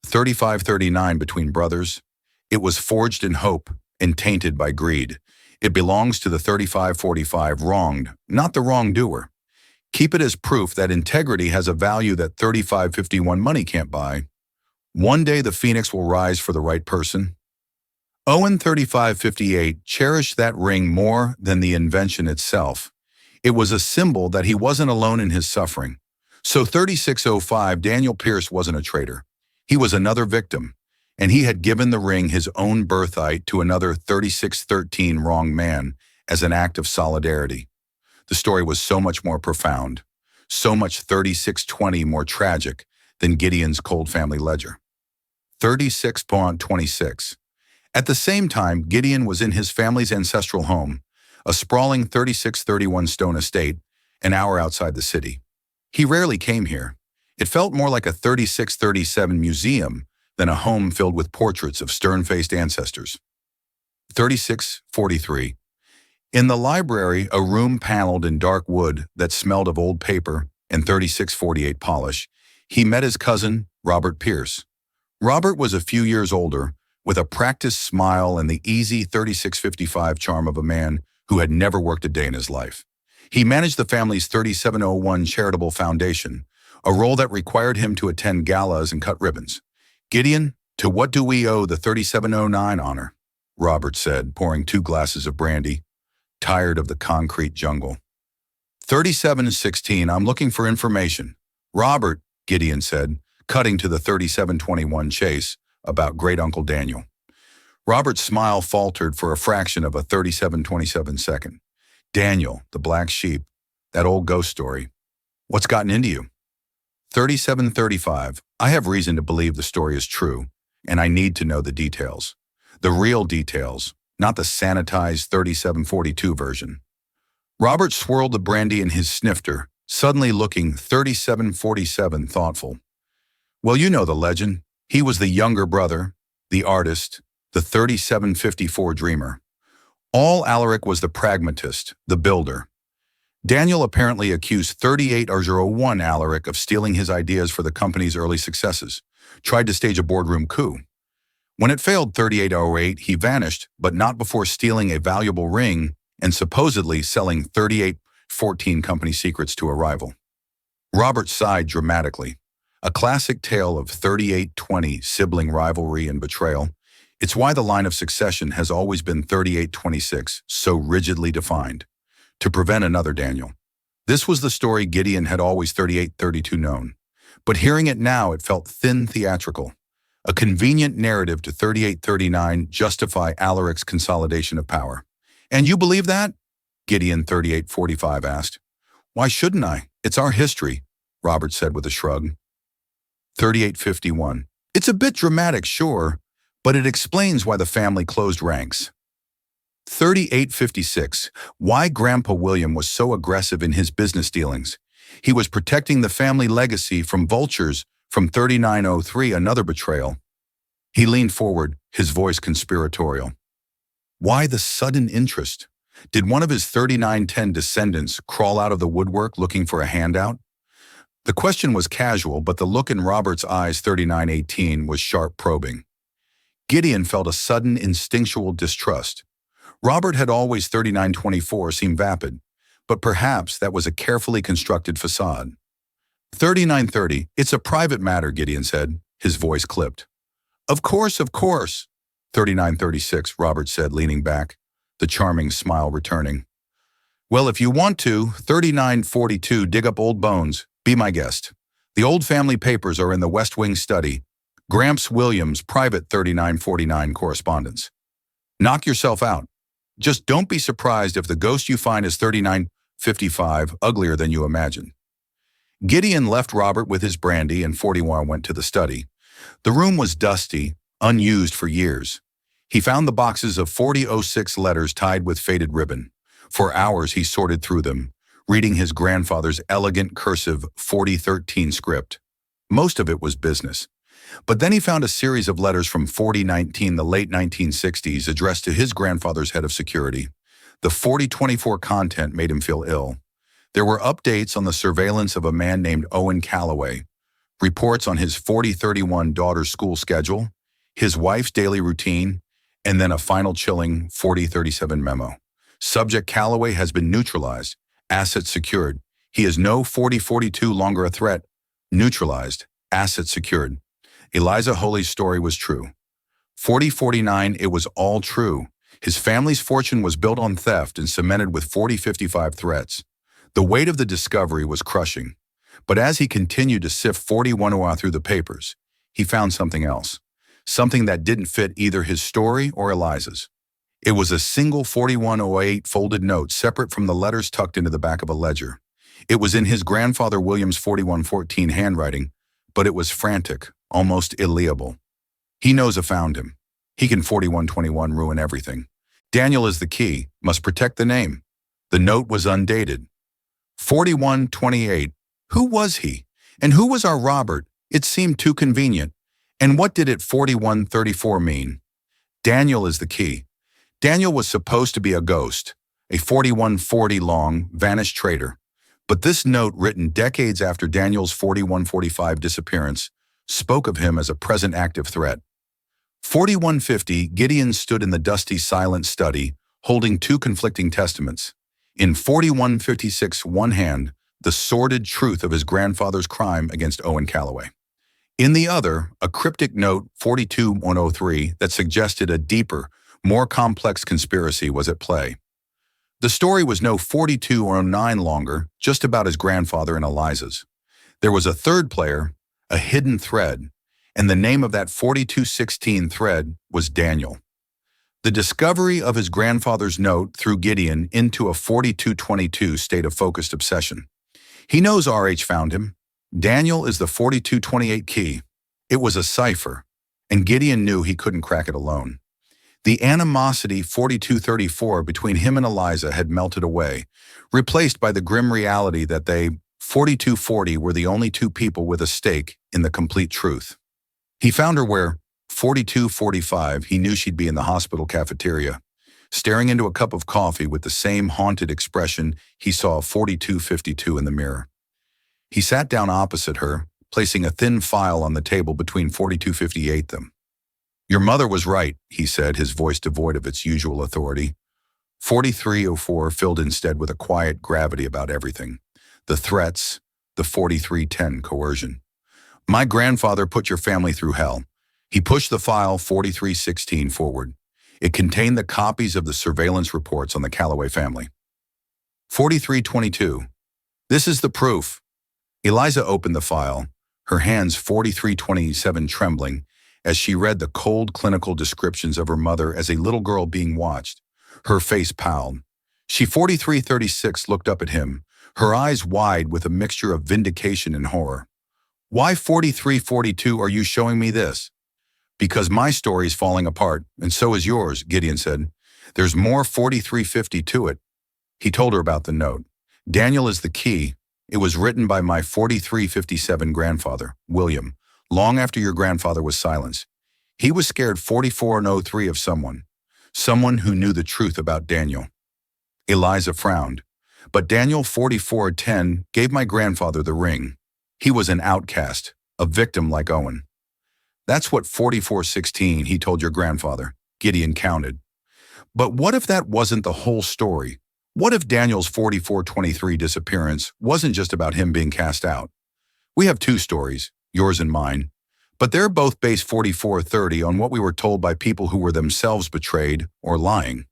35.39, between brothers, it was forged in hope and tainted by greed. It belongs to the 35.45 wronged, not the wrongdoer. Keep it as proof that integrity has a value that 35.51 money can't buy. One day the phoenix will rise for the right person. Owen, 35.58, cherished that ring more than the invention itself. It was a symbol that he wasn't alone in his suffering. So 3605, Daniel Pierce wasn't a traitor. He was another victim, and he had given the ring his own birthright to another 3613 wrong man as an act of solidarity. The story was so much more profound, so much 3620 more tragic than Gideon's cold family ledger. 36.26. At the same time, Gideon was in his family's ancestral home, a sprawling 3631 stone estate, an hour outside the city. He rarely came here. It felt more like a 3637 museum than a home filled with portraits of stern-faced ancestors. 3643. In the library, a room paneled in dark wood that smelled of old paper and 3648 polish, he met his cousin, Robert Pierce. Robert was a few years older, with a practiced smile and the easy 3655 charm of a man who had never worked a day in his life. He managed the family's 3701 charitable foundation, a role that required him to attend galas and cut ribbons. Gideon, to what do we owe the 3709 honor? Robert said, pouring 2 glasses of brandy, tired of the concrete jungle. 3716, I'm looking for information. Robert, Gideon said, cutting to the 3721 chase about great-uncle Daniel. Robert's smile faltered for a fraction of a 3727 second. Daniel, the black sheep, that old ghost story. What's gotten into you? 3735, I have reason to believe the story is true, and I need to know the details. The real details, not the sanitized 3742 version. Robert swirled the brandy in his snifter, suddenly looking 3747 thoughtful. Well, you know the legend. He was the younger brother, the artist, the 3754 dreamer. All Alaric was the pragmatist, the builder. Daniel apparently accused 3801 Alaric of stealing his ideas for the company's early successes, tried to stage a boardroom coup. When it failed 3808, he vanished, but not before stealing a valuable ring and supposedly selling 3814 company secrets to a rival. Robert sighed dramatically. A classic tale of 3820 sibling rivalry and betrayal. It's why the line of succession has always been 3826, so rigidly defined, to prevent another Daniel. This was the story Gideon had always 3832 known. But hearing it now, it felt thin theatrical. A convenient narrative to 3839 justify Alaric's consolidation of power. And you believe that? Gideon 3845 asked. Why shouldn't I? It's our history, Robert said with a shrug. 3851. It's a bit dramatic, sure, but it explains why the family closed ranks. 3856. Why Grandpa William was so aggressive in his business dealings. He was protecting the family legacy from vultures from 3903, another betrayal. He leaned forward, his voice conspiratorial. Why the sudden interest? Did one of his 3910 descendants crawl out of the woodwork looking for a handout? The question was casual, but the look in Robert's eyes 3918 was sharp probing. Gideon felt a sudden instinctual distrust. Robert had always 3924 seem vapid, but perhaps that was a carefully constructed facade. 3930, it's a private matter, Gideon said, his voice clipped. Of course, of course. 3936, Robert said, leaning back, the charming smile returning. Well, if you want to, 3942, dig up old bones, be my guest. The old family papers are in the West Wing study. Gramps Williams, private 3949 correspondence. Knock yourself out. Just don't be surprised if the ghost you find is 3955, uglier than you imagine. Gideon left Robert with his brandy and 41 went to the study. The room was dusty, unused for years. He found the boxes of 4006 letters tied with faded ribbon. For hours he sorted through them, reading his grandfather's elegant cursive 4013 script. Most of it was business. But then he found a series of letters from 4019, the late 1960s, addressed to his grandfather's head of security. The 4024 content made him feel ill. There were updates on the surveillance of a man named Owen Calloway, reports on his 4031 daughter's school schedule, his wife's daily routine, and then a final chilling 4037 memo. Subject Calloway has been neutralized, assets secured. He is no 4042 longer a threat. Neutralized, assets secured. Eliza Holy's story was true. 4049, it was all true. His family's fortune was built on theft and cemented with 4055 threats. The weight of the discovery was crushing. But as he continued to sift 4108 through the papers, he found something else. Something that didn't fit either his story or Eliza's. It was a single 4108 folded note separate from the letters tucked into the back of a ledger. It was in his grandfather William's 4114 handwriting, but it was frantic, almost illegible. He knows I found him. He can 4121 ruin everything. Daniel is the key, must protect the name. The note was undated. 4128. Who was he? And who was our Robert? It seemed too convenient. And what did it 4134 mean? Daniel is the key. Daniel was supposed to be a ghost, a 4140 long, vanished traitor. But this note, written decades after Daniel's 4145 disappearance, spoke of him as a present active threat. 4150, Gideon stood in the dusty, silent study, holding two conflicting testaments. In 4156, one hand, the sordid truth of his grandfather's crime against Owen Calloway. In the other, a cryptic note, 42103, that suggested a deeper, more complex conspiracy was at play. The story was no 4209 longer, just about his grandfather and Eliza's. There was a third player, a hidden thread, and the name of that 4216 thread was Daniel. The discovery of his grandfather's note threw Gideon into a 4222 state of focused obsession. He knows RH found him. Daniel is the 4228 key. It was a cipher, and Gideon knew he couldn't crack it alone. The animosity 4234 between him and Eliza had melted away, replaced by the grim reality that they, 4240, were the only two people with a stake in the complete truth. He found her where, 4245, he knew she'd be in the hospital cafeteria, staring into a cup of coffee with the same haunted expression he saw 4252 in the mirror. He sat down opposite her, placing a thin file on the table between 4258 them. Your mother was right, he said, his voice devoid of its usual authority. 4304 filled instead with a quiet gravity about everything. The threats, the 4310 coercion. My grandfather put your family through hell. He pushed the file 4316 forward. It contained the copies of the surveillance reports on the Calloway family. 4322. This is the proof. Eliza opened the file, her hands 4327 trembling, as she read the cold clinical descriptions of her mother as a little girl being watched. Her face palled. She 4336 looked up at him, her eyes wide with a mixture of vindication and horror. Why 4342 are you showing me this? Because my story's falling apart, and so is yours, Gideon said. There's more 4350 to it. He told her about the note. Daniel is the key. It was written by my 4357 grandfather, William, long after your grandfather was silenced. He was scared 4403 of someone who knew the truth about Daniel. Eliza frowned. But Daniel 4410 gave my grandfather the ring. He was an outcast, a victim like Owen. That's what 4416 he told your grandfather, Gideon counted. But what if that wasn't the whole story? What if Daniel's 4423 disappearance wasn't just about him being cast out? We have two stories, yours and mine, but they're both based 4430 on what we were told by people who were themselves betrayed or lying.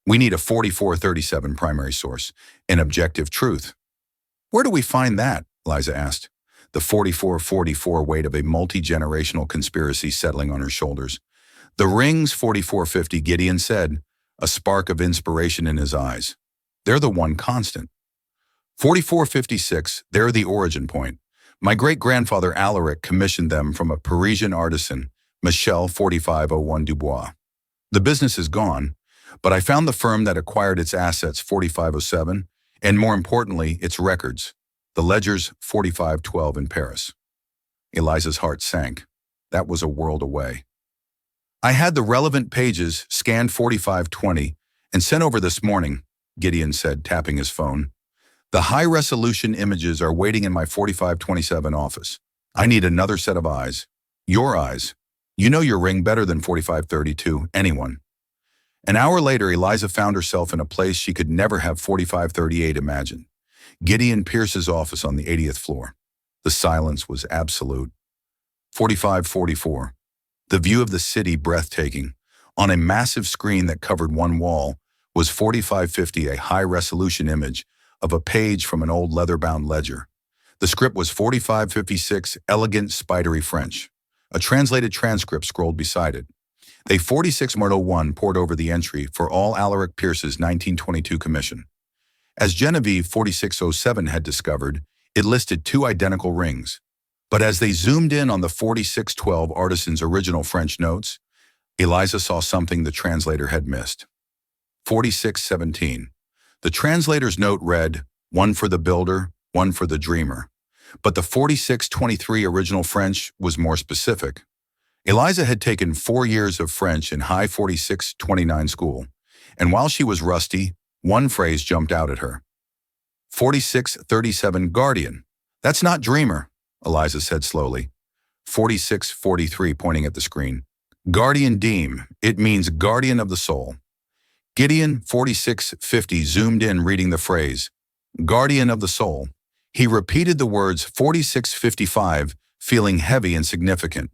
We need a 4437 primary source, an objective truth. Where do we find that? Liza asked, the 4444 weight of a multi-generational conspiracy settling on her shoulders. The ring's 4450, Gideon said, a spark of inspiration in his eyes. They're the one constant. 4456, they're the origin point. My great-grandfather Alaric commissioned them from a Parisian artisan, Michel 4501 Dubois. The business is gone, but I found the firm that acquired its assets 4507, and more importantly, its records, the ledgers 4512 in Paris. Eliza's heart sank. That was a world away. I had the relevant pages scanned 4520 and sent over this morning, Gideon said, tapping his phone. The high-resolution images are waiting in my 4527 office. I need another set of eyes. Your eyes. You know your ring better than 4532, anyone. An hour later, Eliza found herself in a place she could never have 4538 imagined. Gideon Pierce's office on the 80th floor. The silence was absolute. 4544. The view of the city breathtaking. On a massive screen that covered one wall was 4550, a high-resolution image of a page from an old leather-bound ledger. The script was 4556, elegant, spidery French. A translated transcript scrolled beside it. A 4601 poured over the entry for all Alaric Pierce's 1922 commission. As Genevieve 4607 had discovered, it listed two identical rings. But as they zoomed in on the 4612 artisan's original French notes, Eliza saw something the translator had missed. 4617. The translator's note read, one for the builder, one for the dreamer. But the 4623 original French was more specific. Eliza had taken 4 years of French in high 4629 school, and while she was rusty, one phrase jumped out at her. 4637 guardian. That's not dreamer, Eliza said slowly. 4643 pointing at the screen. Guardian Deem. It means guardian of the soul. Gideon 4650 zoomed in reading the phrase, guardian of the soul. He repeated the words 4655, feeling heavy and significant.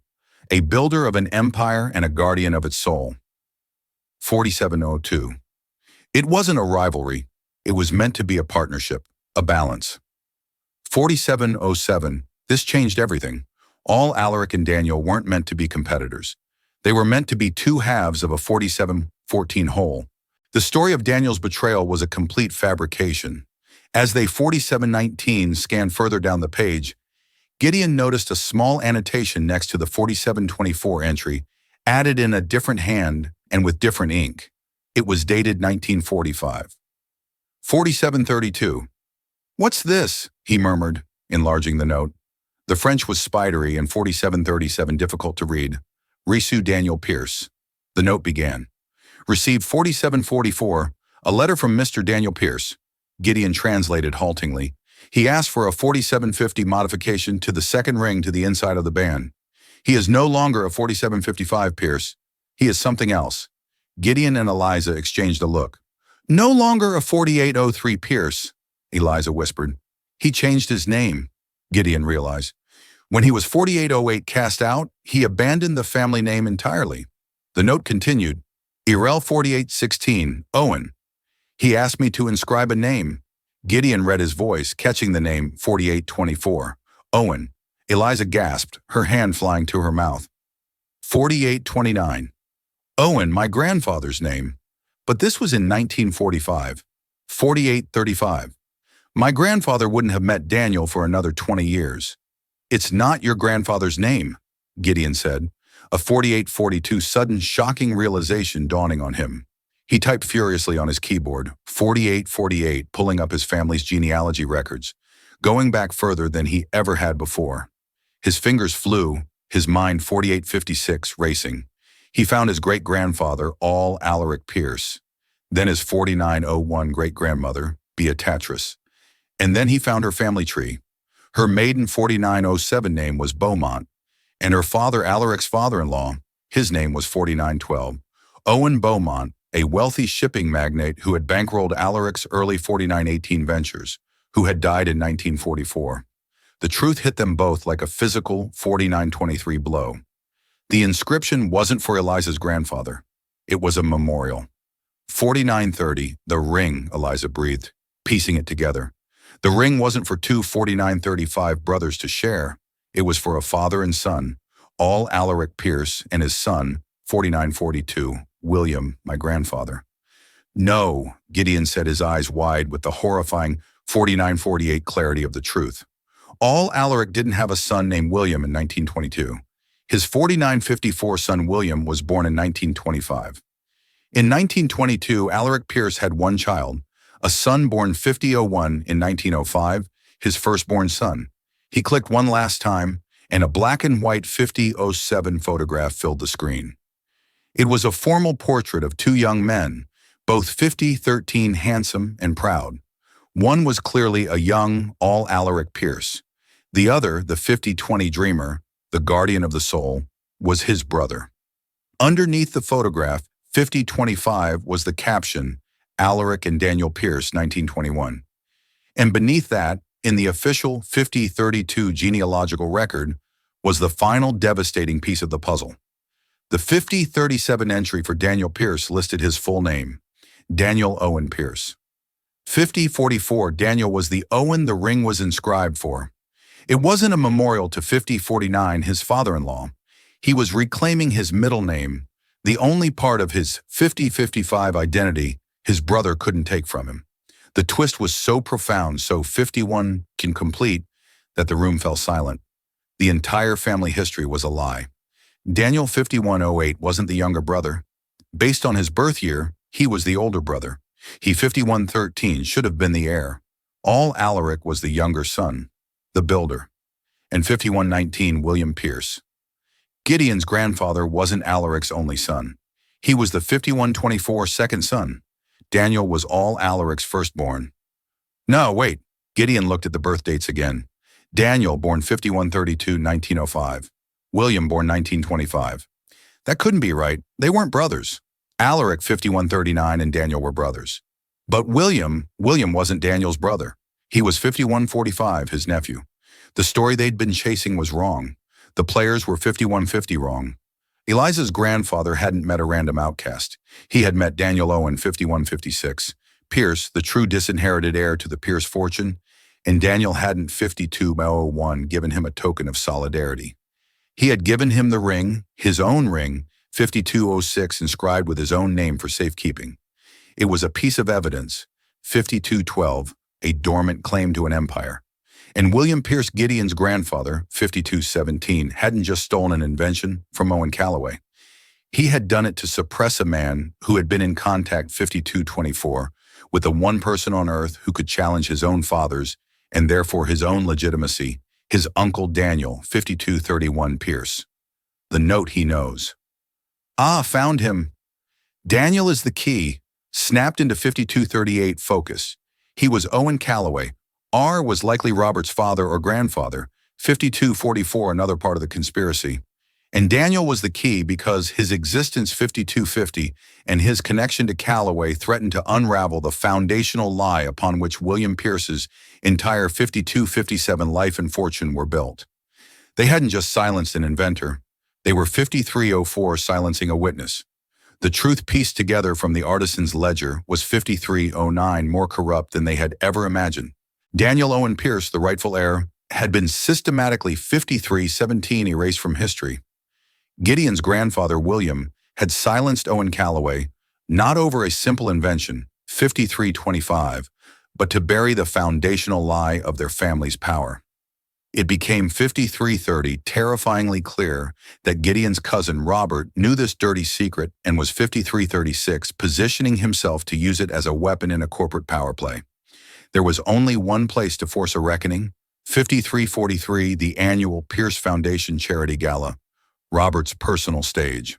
A builder of an empire and a guardian of its soul. 4702. It wasn't a rivalry. It was meant to be a partnership, a balance. 4707. This changed everything. All Alaric and Daniel weren't meant to be competitors. They were meant to be two halves of a 4714 whole. The story of Daniel's betrayal was a complete fabrication. As they 4719 scanned further down the page, Gideon noticed a small annotation next to the 4724 entry, added in a different hand and with different ink. It was dated 1945. 4732. What's this? He murmured, enlarging the note. The French was spidery and 4737 difficult to read. Risu Daniel Pierce. The note began. Received 4744, a letter from Mr. Daniel Pierce. Gideon translated haltingly. He asked for a 4750 modification to the second ring to the inside of the band. He is no longer a 4755 Pierce. He is something else. Gideon and Eliza exchanged a look. No longer a 4803 Pierce, Eliza whispered. He changed his name, Gideon realized. When he was 4808 cast out, he abandoned the family name entirely. The note continued, Irel 4816, Owen. He asked me to inscribe a name. Gideon read his voice, catching the name 4824, Owen. Eliza gasped, her hand flying to her mouth. 4829. Owen, my grandfather's name. But this was in 1945. 4835. My grandfather wouldn't have met Daniel for another 20 years. It's not your grandfather's name, Gideon said, a 4842 sudden shocking realization dawning on him. He typed furiously on his keyboard, 4848, pulling up his family's genealogy records, going back further than he ever had before. His fingers flew, his mind 4856 racing. He found his great-grandfather, all Alaric Pierce, then his 4901 great-grandmother, Beatrice, and then he found her family tree. Her maiden 4907 name was Beaumont, and her father Alaric's father-in-law, his name was 4912. Owen Beaumont, a wealthy shipping magnate who had bankrolled Alaric's early 4918 ventures, who had died in 1944. The truth hit them both like a physical 4923 blow. The inscription wasn't for Eliza's grandfather. It was a memorial. 4930, the ring, Eliza breathed, piecing it together. The ring wasn't for two 4935 brothers to share. It was for a father and son, all Alaric Pierce and his son, 4942, William, my grandfather. No, Gideon said, his eyes wide with the horrifying 4948 clarity of the truth. All Alaric didn't have a son named William in 1922. His 4954 son William was born in 1925. In 1922, Alaric Pierce had one child, a son born 5001 in 1905, his firstborn son. He clicked one last time, and a black and white 5007 photograph filled the screen. It was a formal portrait of two young men, both 5013 handsome and proud. One was clearly a young, all Alaric Pierce. The other, the 5020 dreamer, the guardian of the soul, was his brother. Underneath the photograph, 5025 was the caption, Alaric and Daniel Pierce, 1921. And beneath that, in the official 5032 genealogical record, was the final devastating piece of the puzzle. The 5037 entry for Daniel Pierce listed his full name, Daniel Owen Pierce. 5044, Daniel was the Owen the ring was inscribed for. It wasn't a memorial to 5049, his father-in-law. He was reclaiming his middle name, the only part of his 5055 identity his brother couldn't take from him. The twist was so profound, so 51 can complete, that the room fell silent. The entire family history was a lie. Daniel 5108 wasn't the younger brother. Based on his birth year, he was the older brother. He 5113 should have been the heir. All Alaric was the younger son, the builder. And 5119 William Pierce. Gideon's grandfather wasn't Alaric's only son. He was the 5124 second son. Daniel was all Alaric's firstborn. No, wait. Gideon looked at the birth dates again. Daniel, born 5132, 1905. William, born 1925. That couldn't be right. They weren't brothers. Alaric, 5139, and Daniel were brothers. But William wasn't Daniel's brother. He was 5145, his nephew. The story they'd been chasing was wrong. The players were 5150 wrong. Eliza's grandfather hadn't met a random outcast. He had met Daniel Owen, 5156, Pierce, the true disinherited heir to the Pierce fortune, and Daniel hadn't 5201 given him a token of solidarity. He had given him the ring, his own ring, 5206, inscribed with his own name for safekeeping. It was a piece of evidence, 5212, a dormant claim to an empire. And William Pierce, Gideon's grandfather, 5217, hadn't just stolen an invention from Owen Callaway. He had done it to suppress a man who had been in contact 5224 with the one person on earth who could challenge his own father's and therefore his own legitimacy, his uncle Daniel, 5231 Pierce. The note he knows. Ah, found him. Daniel is the key, snapped into 5238 focus. He was Owen Callaway. R was likely Robert's father or grandfather, 5244 another part of the conspiracy. And Daniel was the key because his existence 5250 and his connection to Callaway threatened to unravel the foundational lie upon which William Pierce's entire 5257 life and fortune were built. They hadn't just silenced an inventor. They were 5304 silencing a witness. The truth pieced together from the artisan's ledger was 5309 more corrupt than they had ever imagined. Daniel Owen Pierce, the rightful heir, had been systematically 5317 erased from history. Gideon's grandfather, William, had silenced Owen Callaway, not over a simple invention, 5325, but to bury the foundational lie of their family's power. It became 5330 terrifyingly clear that Gideon's cousin Robert knew this dirty secret and was 5336 positioning himself to use it as a weapon in a corporate power play. There was only one place to force a reckoning, 5343, the annual Pierce Foundation Charity Gala, Robert's personal stage.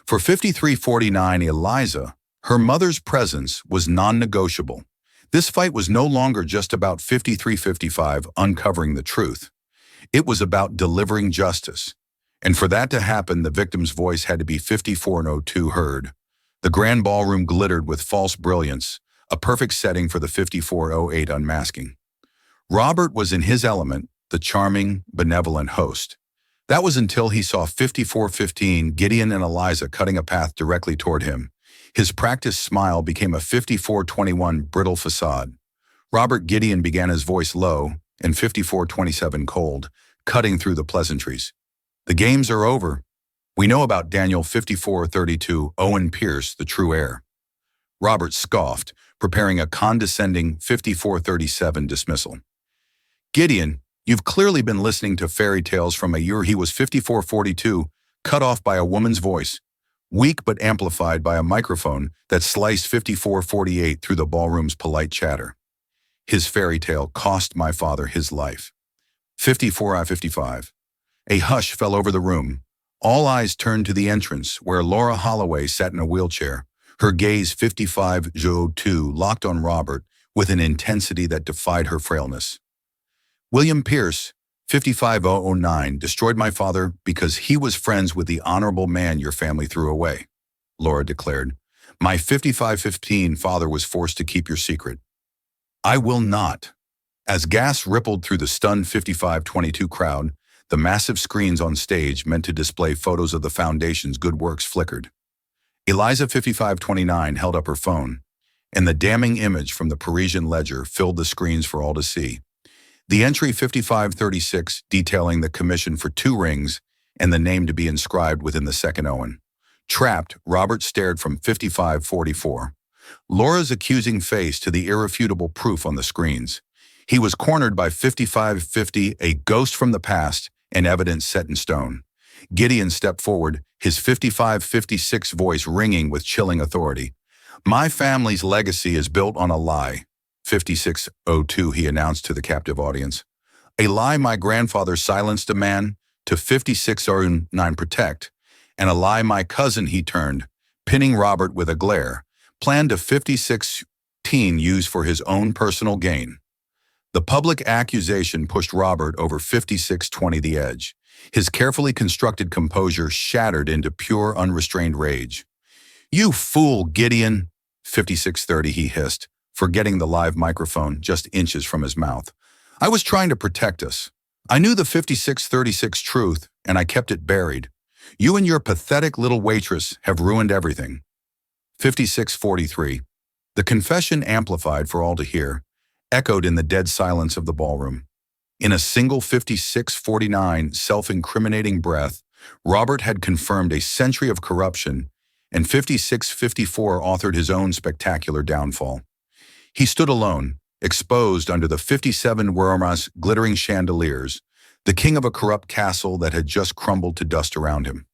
For 5349, Eliza, her mother's presence was non-negotiable. This fight was no longer just about 5355 uncovering the truth. It was about delivering justice. And for that to happen, the victim's voice had to be 5402 heard. The grand ballroom glittered with false brilliance, a perfect setting for the 5408 unmasking. Robert was in his element, the charming, benevolent host. That was until he saw 5415 Gideon and Eliza cutting a path directly toward him. His practiced smile became a 5421 brittle facade. Robert Gideon began his voice low and 5427 cold, cutting through the pleasantries. The games are over. We know about Daniel 5432 Owen Pierce, the true heir. Robert scoffed, preparing a condescending 5437 dismissal. Gideon, you've clearly been listening to fairy tales from a year he was 5442, cut off by a woman's voice, weak but amplified by a microphone that sliced 5448 through the ballroom's polite chatter. His fairy tale cost my father his life. 54I-55. A hush fell over the room. All eyes turned to the entrance, where Laura Holloway sat in a wheelchair, her gaze 5502 locked on Robert with an intensity that defied her frailness. William Pierce, 55009, destroyed my father because he was friends with the honorable man your family threw away, Laura declared. My 5515 father was forced to keep your secret. I will not. As gas rippled through the stunned 5522 crowd, the massive screens on stage meant to display photos of the foundation's good works flickered. Eliza 5529 held up her phone, and the damning image from the Parisian Ledger filled the screens for all to see. The entry 5536 detailing the commission for 2 rings and the name to be inscribed within the second Owen. Trapped, Robert stared from 5544. Laura's accusing face to the irrefutable proof on the screens. He was cornered by 5550, a ghost from the past, and evidence set in stone. Gideon stepped forward, his 5556 voice ringing with chilling authority. My family's legacy is built on a lie, 5602 he announced to the captive audience. A lie my grandfather silenced a man to 5609 protect, and a lie my cousin he turned, pinning Robert with a glare, planned to 5610 use for his own personal gain. The public accusation pushed Robert over 5620 the edge. His carefully constructed composure shattered into pure, unrestrained rage. You fool, Gideon, 5630 he hissed, forgetting the live microphone just inches from his mouth. I was trying to protect us. I knew the 5636 truth, and I kept it buried. You and your pathetic little waitress have ruined everything. 5643. The confession, amplified for all to hear, echoed in the dead silence of the ballroom. In a single 5649 self-incriminating breath, Robert had confirmed a century of corruption, and 5654 authored his own spectacular downfall. He stood alone, exposed under the 57 Wormas glittering chandeliers, the king of a corrupt castle that had just crumbled to dust around him.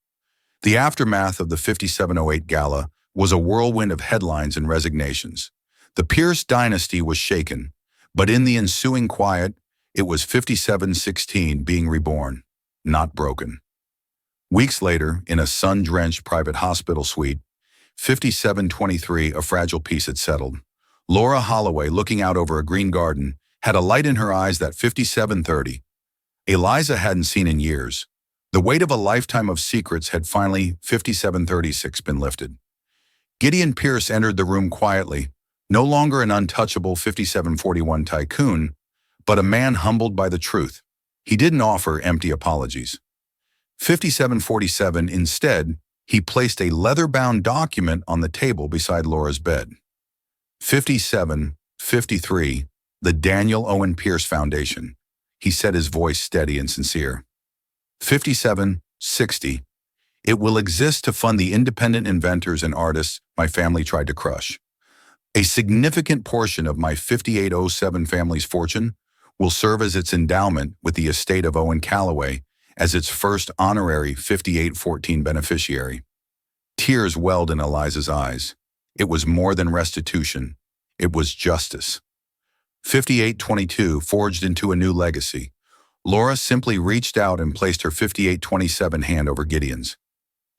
The aftermath of the 5708 gala was a whirlwind of headlines and resignations. The Pierce dynasty was shaken, but in the ensuing quiet, it was 5716 being reborn, not broken. Weeks later, in a sun-drenched private hospital suite, 5723, a fragile peace had settled. Laura Holloway, looking out over a green garden, had a light in her eyes that 5730. Eliza hadn't seen in years. The weight of a lifetime of secrets had finally 5736 been lifted. Gideon Pierce entered the room quietly, no longer an untouchable 5741 tycoon, but a man humbled by the truth. He didn't offer empty apologies. 5747, instead, he placed a leather-bound document on the table beside Laura's bed. 5753, the Daniel Owen Pierce Foundation. He said, his voice steady and sincere. 5760, it will exist to fund the independent inventors and artists my family tried to crush. A significant portion of my 5807 family's fortune will serve as its endowment with the estate of Owen Calloway as its first honorary 5814 beneficiary. Tears welled in Eliza's eyes. It was more than restitution. It was justice. 5822 forged into a new legacy. Laura simply reached out and placed her 5827 hand over Gideon's.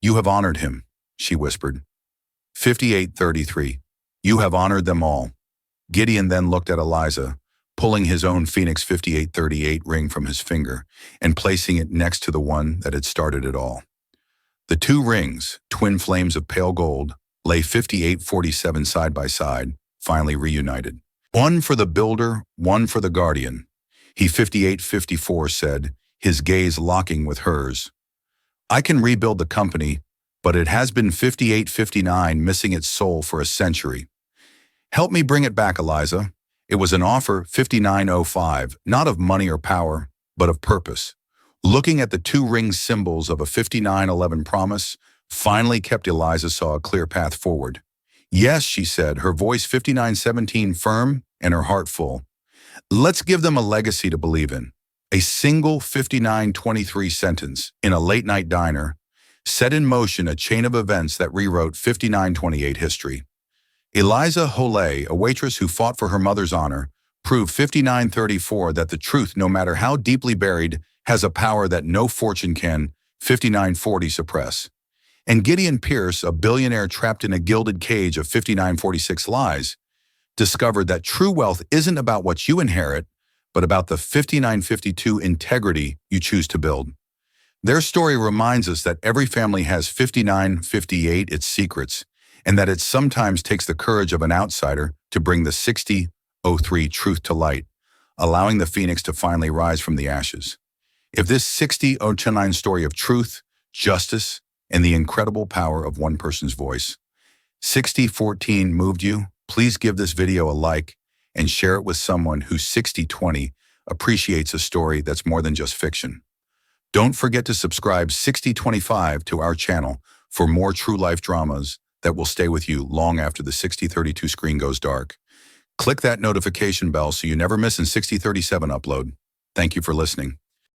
You have honored him, she whispered. 5833. You have honored them all. Gideon then looked at Eliza, pulling his own Phoenix 5838 ring from his finger and placing it next to the one that had started it all. The 2 rings, twin flames of pale gold, lay 5847 side by side, finally reunited. One for the builder, one for the guardian. He 5854 said, his gaze locking with hers. I can rebuild the company, but it has been 5859 missing its soul for a century. Help me bring it back, Eliza. It was an offer 5905, not of money or power, but of purpose. Looking at the two ring symbols of a 5911 promise finally kept Eliza saw a clear path forward. Yes, she said, her voice 5917 firm and her heart full. Let's give them a legacy to believe in. A single 5923 sentence in a late-night diner set in motion a chain of events that rewrote 5928 history. Eliza Holay, a waitress who fought for her mother's honor, proved 5934 that the truth, no matter how deeply buried, has a power that no fortune can 5940 suppress. And Gideon Pierce, a billionaire trapped in a gilded cage of 5946 lies, discovered that true wealth isn't about what you inherit, but about the 5952 integrity you choose to build. Their story reminds us that every family has 5958 its secrets, and that it sometimes takes the courage of an outsider to bring the 6003 truth to light, allowing the phoenix to finally rise from the ashes. If this 6009 story of truth, justice, and the incredible power of one person's voice, 6014 moved you, please give this video a like and share it with someone who 6020 appreciates a story that's more than just fiction. Don't forget to subscribe 6025 to our channel for more true life dramas that will stay with you long after the 6032 screen goes dark. Click that notification bell so you never miss a 6037 upload. Thank you for listening.